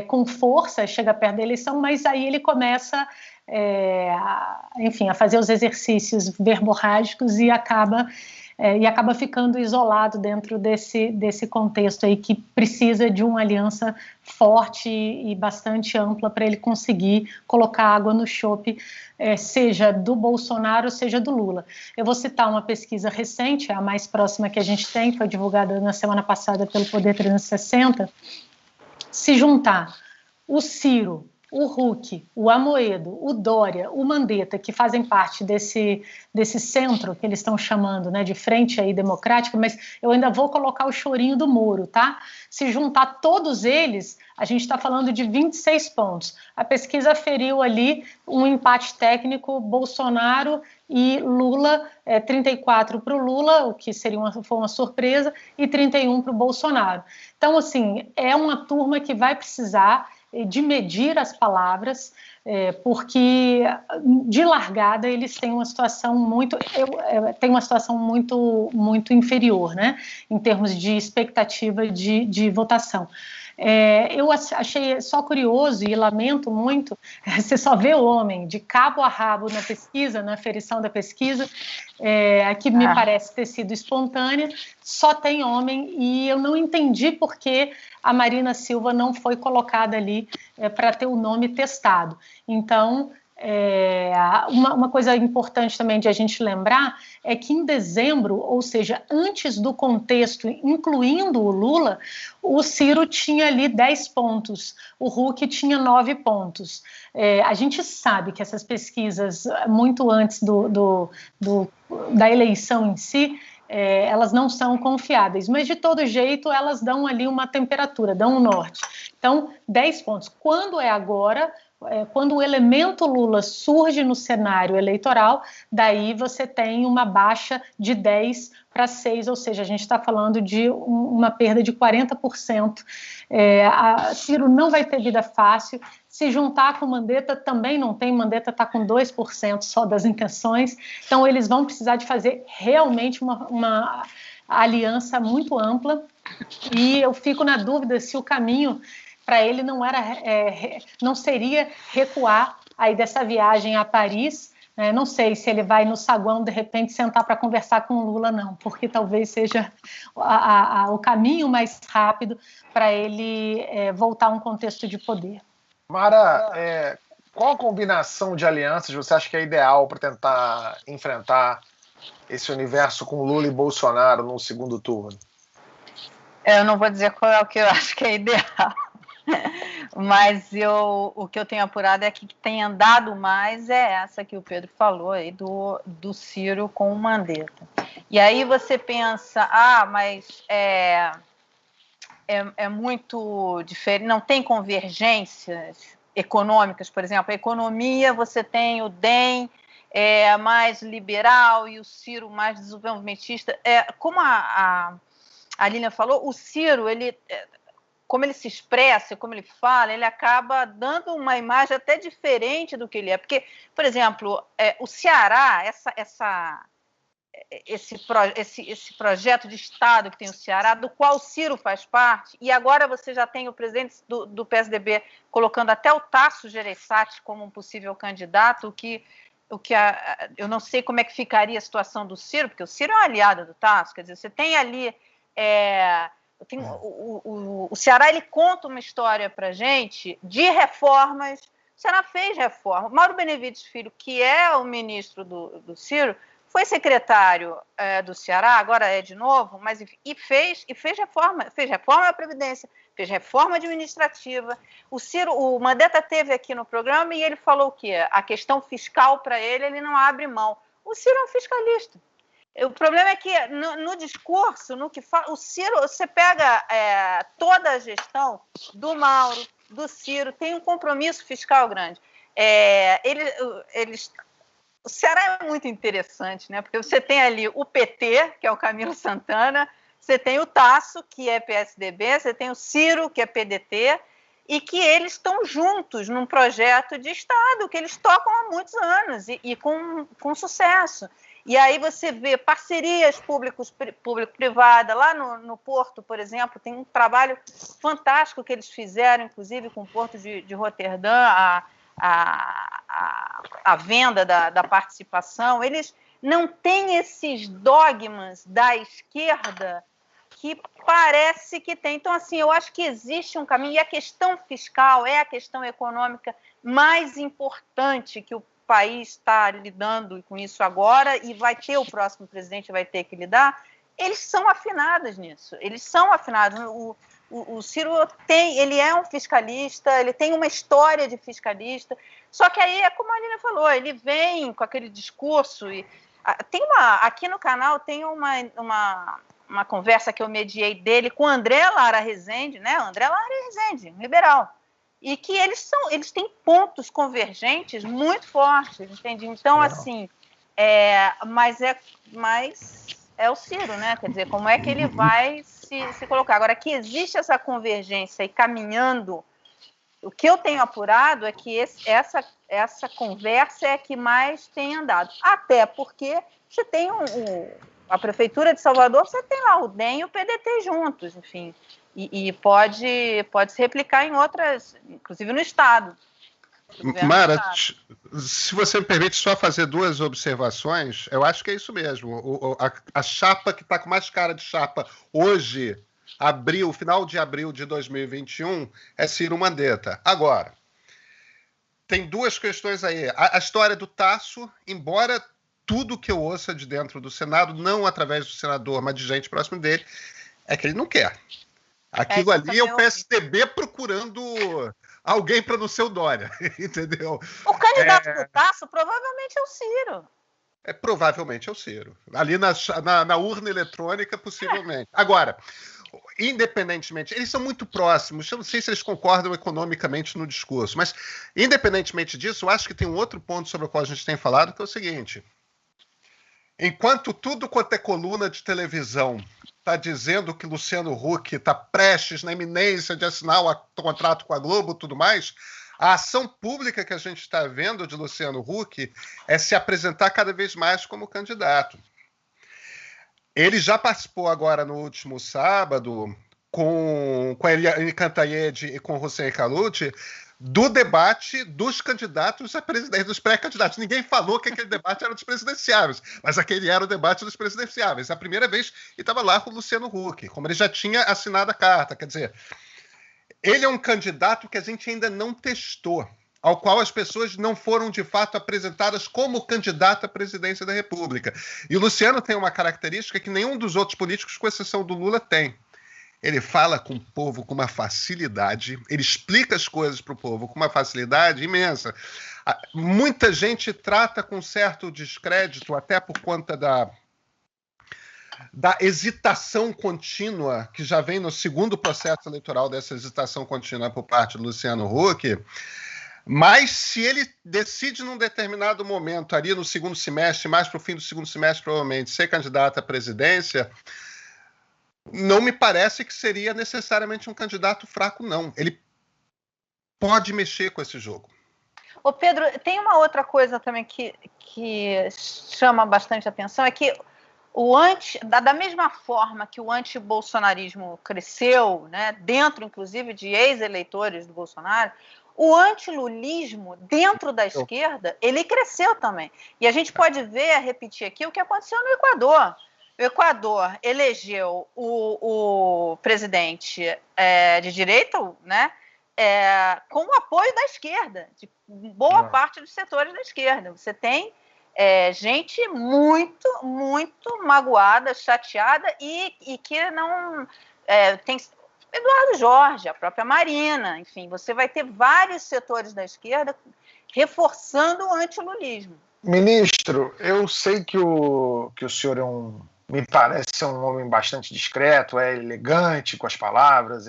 com força, chega perto da eleição, mas aí ele começa, a fazer os exercícios verborrágicos e acaba ficando isolado dentro desse contexto aí que precisa de uma aliança forte e bastante ampla para ele conseguir colocar água no chope, seja do Bolsonaro, seja do Lula. Eu vou citar uma pesquisa recente, a mais próxima que a gente tem, foi divulgada na semana passada pelo Poder 360. Se juntar o Ciro, o Huck, o Amoedo, o Dória, o Mandetta, que fazem parte desse centro que eles estão chamando, né, de frente aí democrática, mas eu ainda vou colocar o chorinho do Moro, tá? Se juntar todos eles, a gente está falando de 26 pontos. A pesquisa aferiu ali um empate técnico, Bolsonaro e Lula, 34 para o Lula, o que foi uma surpresa, e 31 para o Bolsonaro. Então, assim, é uma turma que vai precisar de medir as palavras, porque de largada eles têm uma situação muito muito inferior, né, em termos de expectativa de votação. Eu achei só curioso e lamento muito, você só vê o homem de cabo a rabo na pesquisa, na aferição da pesquisa, que me parece ter sido espontânea, só tem homem, e eu não entendi por que a Marina Silva não foi colocada ali para ter o nome testado. Então, uma coisa importante também de a gente lembrar é que em dezembro, ou seja, antes do contexto, incluindo o Lula, o Ciro tinha ali 10 pontos, o Huck tinha 9 pontos. A gente sabe que essas pesquisas, muito antes da eleição em si, elas não são confiáveis, mas de todo jeito elas dão ali uma temperatura, dão um norte. Então, 10 pontos. Quando é agora, quando o elemento Lula surge no cenário eleitoral, daí você tem uma baixa de 10 para 6, ou seja, a gente está falando de uma perda de 40%. A Ciro não vai ter vida fácil. Se juntar com Mandetta, também não tem. Mandetta está com 2% só das intenções. Então, eles vão precisar de fazer realmente uma aliança muito ampla. E eu fico na dúvida se o caminho para ele não seria recuar aí dessa viagem a Paris. Não sei se ele vai no saguão, de repente, sentar para conversar com o Lula, não, porque talvez seja o caminho mais rápido para ele voltar a um contexto de poder. Mara, qual a combinação de alianças você acha que é ideal para tentar enfrentar esse universo com Lula e Bolsonaro no segundo turno? Eu não vou dizer qual é o que eu acho que é ideal, mas o que eu tenho apurado é que tem andado mais essa que o Pedro falou aí do Ciro com o Mandetta. E aí você pensa, mas é muito diferente, não tem convergências econômicas, por exemplo, a economia, você tem o DEM mais liberal e o Ciro mais desenvolvimentista. Como a Lilian falou, o Ciro, como ele se expressa, como ele fala, ele acaba dando uma imagem até diferente do que ele é. Porque, por exemplo, o Ceará, esse projeto de Estado que tem o Ceará, do qual o Ciro faz parte, e agora você já tem o presidente do PSDB colocando até o Tasso Gereissati como um possível candidato, eu não sei como é que ficaria a situação do Ciro, porque o Ciro é um aliado do Tasso, quer dizer, você tem ali... o Ceará, ele conta uma história para gente de reformas. O Ceará fez reforma. Mauro Benevides Filho, que é o ministro do Ciro, foi secretário do Ceará, agora é de novo, mas fez reforma da Previdência, fez reforma administrativa. O Mandetta teve aqui no programa e ele falou o quê? A questão fiscal para ele não abre mão. O Ciro é um fiscalista. O problema é que no discurso, no que fala, o Ciro, você pega toda a gestão do Mauro, do Ciro, tem um compromisso fiscal grande. O Ceará é muito interessante, né? Porque você tem ali o PT, que é o Camilo Santana, você tem o Tasso, que é PSDB, você tem o Ciro, que é PDT, e que eles estão juntos num projeto de Estado que eles tocam há muitos anos e com sucesso. E aí você vê parcerias público-privada. Lá no Porto, por exemplo, tem um trabalho fantástico que eles fizeram, inclusive com o Porto de Roterdã, a venda da participação. Eles não têm esses dogmas da esquerda que parece que tem. Então, assim, eu acho que existe um caminho, e a questão fiscal é a questão econômica mais importante que o país está lidando com isso agora, e o próximo presidente vai ter que lidar. Eles são afinados nisso, eles são afinados. O Ciro ele é um fiscalista, ele tem uma história de fiscalista, só que aí é como a Lina falou, ele vem com aquele discurso, e aqui no canal tem uma conversa que eu mediei dele com o André Lara Rezende, né? O André Lara Rezende, um liberal, e que eles têm pontos convergentes muito fortes, entende? Então, assim, Mas é o Ciro, né? Quer dizer, como é que ele vai se colocar? Agora, que existe essa convergência e caminhando, o que eu tenho apurado é que essa conversa é a que mais tem andado. Até porque você tem a Prefeitura de Salvador, você tem lá o DEM e o PDT juntos, enfim, e pode se replicar em outras, inclusive no Estado. Mara, se você me permite só fazer 2 observações, eu acho que é isso mesmo. A chapa que está com mais cara de chapa hoje, final de abril de 2021, é Ciro Mandetta. Agora, tem 2 questões aí. A história do Tasso, embora tudo que eu ouça de dentro do Senado, não através do senador, mas de gente próximo dele, é que ele não quer. Aquilo ali é o PSDB procurando alguém para não ser o Dória, entendeu? O candidato do Tasso provavelmente é o Ciro. Provavelmente é o Ciro. Ali na urna eletrônica, possivelmente. Agora, independentemente, eles são muito próximos, eu não sei se eles concordam economicamente no discurso, mas independentemente disso, eu acho que tem um outro ponto sobre o qual a gente tem falado, que é o seguinte: enquanto tudo quanto é coluna de televisão está dizendo que Luciano Huck está prestes, na iminência de assinar o contrato com a Globo e tudo mais, a ação pública que a gente está vendo de Luciano Huck é se apresentar cada vez mais como candidato. Ele já participou agora no último sábado com a Eliane Cantanhede e com o Hussein Khalid do debate dos candidatos a presidente, dos pré-candidatos. Ninguém falou que aquele debate era dos presidenciáveis, mas aquele era o debate dos presidenciáveis. A primeira vez ele estava lá com o Luciano Huck, como ele já tinha assinado a carta. Quer dizer, ele é um candidato que a gente ainda não testou, ao qual as pessoas não foram, de fato, apresentadas como candidato à presidência da República. E o Luciano tem uma característica que nenhum dos outros políticos, com exceção do Lula, tem. Ele fala com o povo com uma facilidade, ele explica as coisas para o povo com uma facilidade imensa. Muita gente trata com certo descrédito, até por conta da hesitação contínua, que já vem no segundo processo eleitoral dessa hesitação contínua por parte do Luciano Huck. Mas se ele decide num determinado momento, ali no segundo semestre, mais para o fim do segundo semestre, provavelmente, ser candidato à presidência, não me parece que seria necessariamente um candidato fraco, não. Ele pode mexer com esse jogo. Ô Pedro, tem uma outra coisa também que chama bastante atenção, é que da mesma forma que o anti-bolsonarismo cresceu, né, dentro, inclusive, de ex-eleitores do Bolsonaro, o antilulismo dentro da esquerda, ele cresceu também. E a gente pode repetir aqui o que aconteceu no Equador. O Equador elegeu o presidente de direita, né, com o apoio da esquerda, de boa parte dos setores da esquerda. Você tem gente muito, muito magoada, chateada e que não... tem Eduardo Jorge, a própria Marina, enfim, você vai ter vários setores da esquerda reforçando o antilulismo. Ministro, eu sei que o senhor me parece ser um homem bastante discreto, é elegante com as palavras,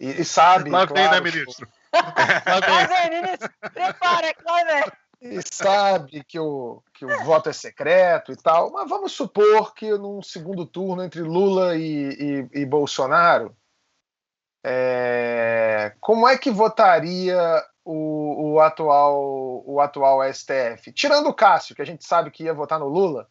e sabe... Lá claro, vem, né, ministro? Lá vem, ministro. Prepara, lá vem. E sabe que o voto é secreto e tal, mas vamos supor que num segundo turno entre Lula e Bolsonaro, como é que votaria o atual STF? Tirando o Cássio, que a gente sabe que ia votar no Lula,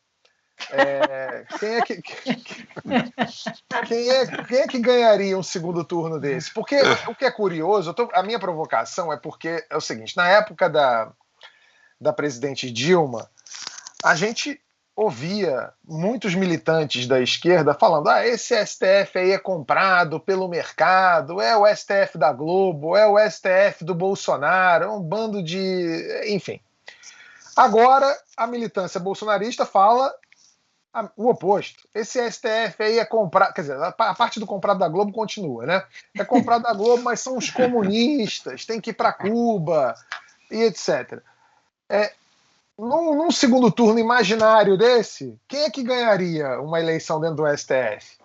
quem é que ganharia um segundo turno desse? Porque o que é curioso, a minha provocação é porque é o seguinte: na época da presidente Dilma, a gente ouvia muitos militantes da esquerda falando: esse STF aí é comprado pelo mercado, é o STF da Globo, é o STF do Bolsonaro, é um bando de... enfim. Agora, a militância bolsonarista fala o oposto. Esse STF aí é comprado, quer dizer, a parte do comprado da Globo continua, né? É comprado da Globo, mas são os comunistas, tem que ir para Cuba e etc. Num segundo turno imaginário desse, quem é que ganharia uma eleição dentro do STF?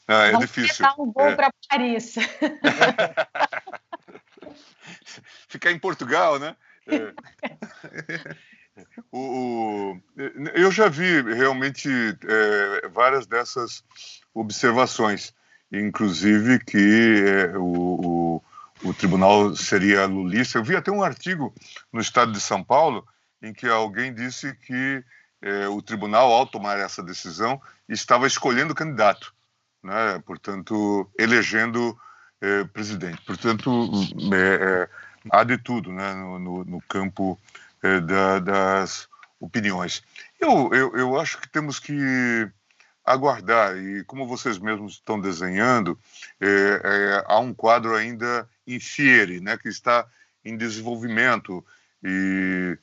É difícil. Vamos dar um voo para Paris. Ficar em Portugal, né? eu já vi realmente várias dessas observações, inclusive que o tribunal seria lulista. Eu vi até um artigo no Estado de São Paulo em que alguém disse que o tribunal, ao tomar essa decisão, estava escolhendo candidato, né? Portanto, elegendo presidente. Portanto, há de tudo, né? no campo das opiniões. Eu acho que temos que aguardar, e como vocês mesmos estão desenhando, há um quadro ainda in fiere, né, que está em desenvolvimento, e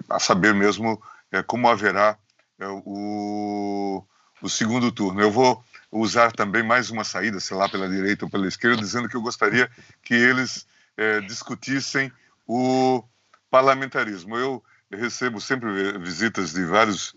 a saber mesmo como haverá o segundo turno. Eu vou usar também mais uma saída, sei lá, pela direita ou pela esquerda, dizendo que eu gostaria que eles discutissem o parlamentarismo. Eu recebo sempre visitas de vários,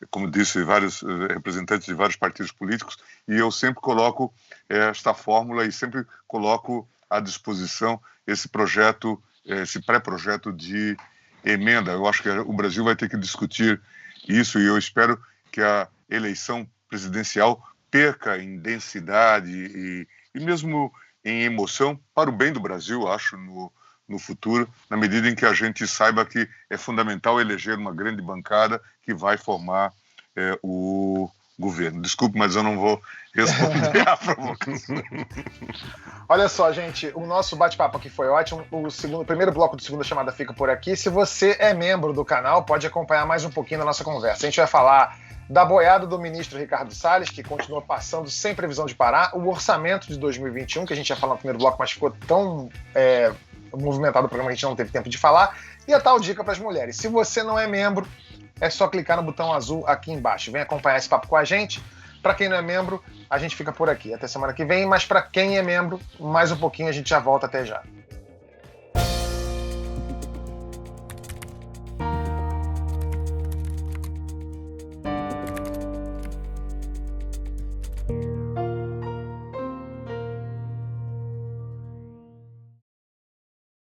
como disse, vários representantes de vários partidos políticos, e eu sempre coloco esta fórmula e sempre coloco à disposição esse projeto, esse pré-projeto de emenda. Eu acho que o Brasil vai ter que discutir isso, e eu espero que a eleição presidencial perca em densidade e mesmo em emoção para o bem do Brasil, acho, no futuro, na medida em que a gente saiba que é fundamental eleger uma grande bancada que vai formar o governo. Desculpe, mas eu não vou responder à provocação. Olha só, gente, o nosso bate-papo aqui foi ótimo. O primeiro bloco do Segunda Chamada fica por aqui. Se você é membro do canal, pode acompanhar mais um pouquinho da nossa conversa. A gente vai falar da boiada do ministro Ricardo Salles, que continua passando sem previsão de parar, o orçamento de 2021, que a gente ia falar no primeiro bloco, mas ficou tão movimentado o programa que a gente não teve tempo de falar, e a tal dica para as mulheres. Se você não é membro, é só clicar no botão azul aqui embaixo. Vem acompanhar esse papo com a gente. Para quem não é membro, a gente fica por aqui. Até semana que vem, mas para quem é membro, mais um pouquinho, a gente já volta. Até já.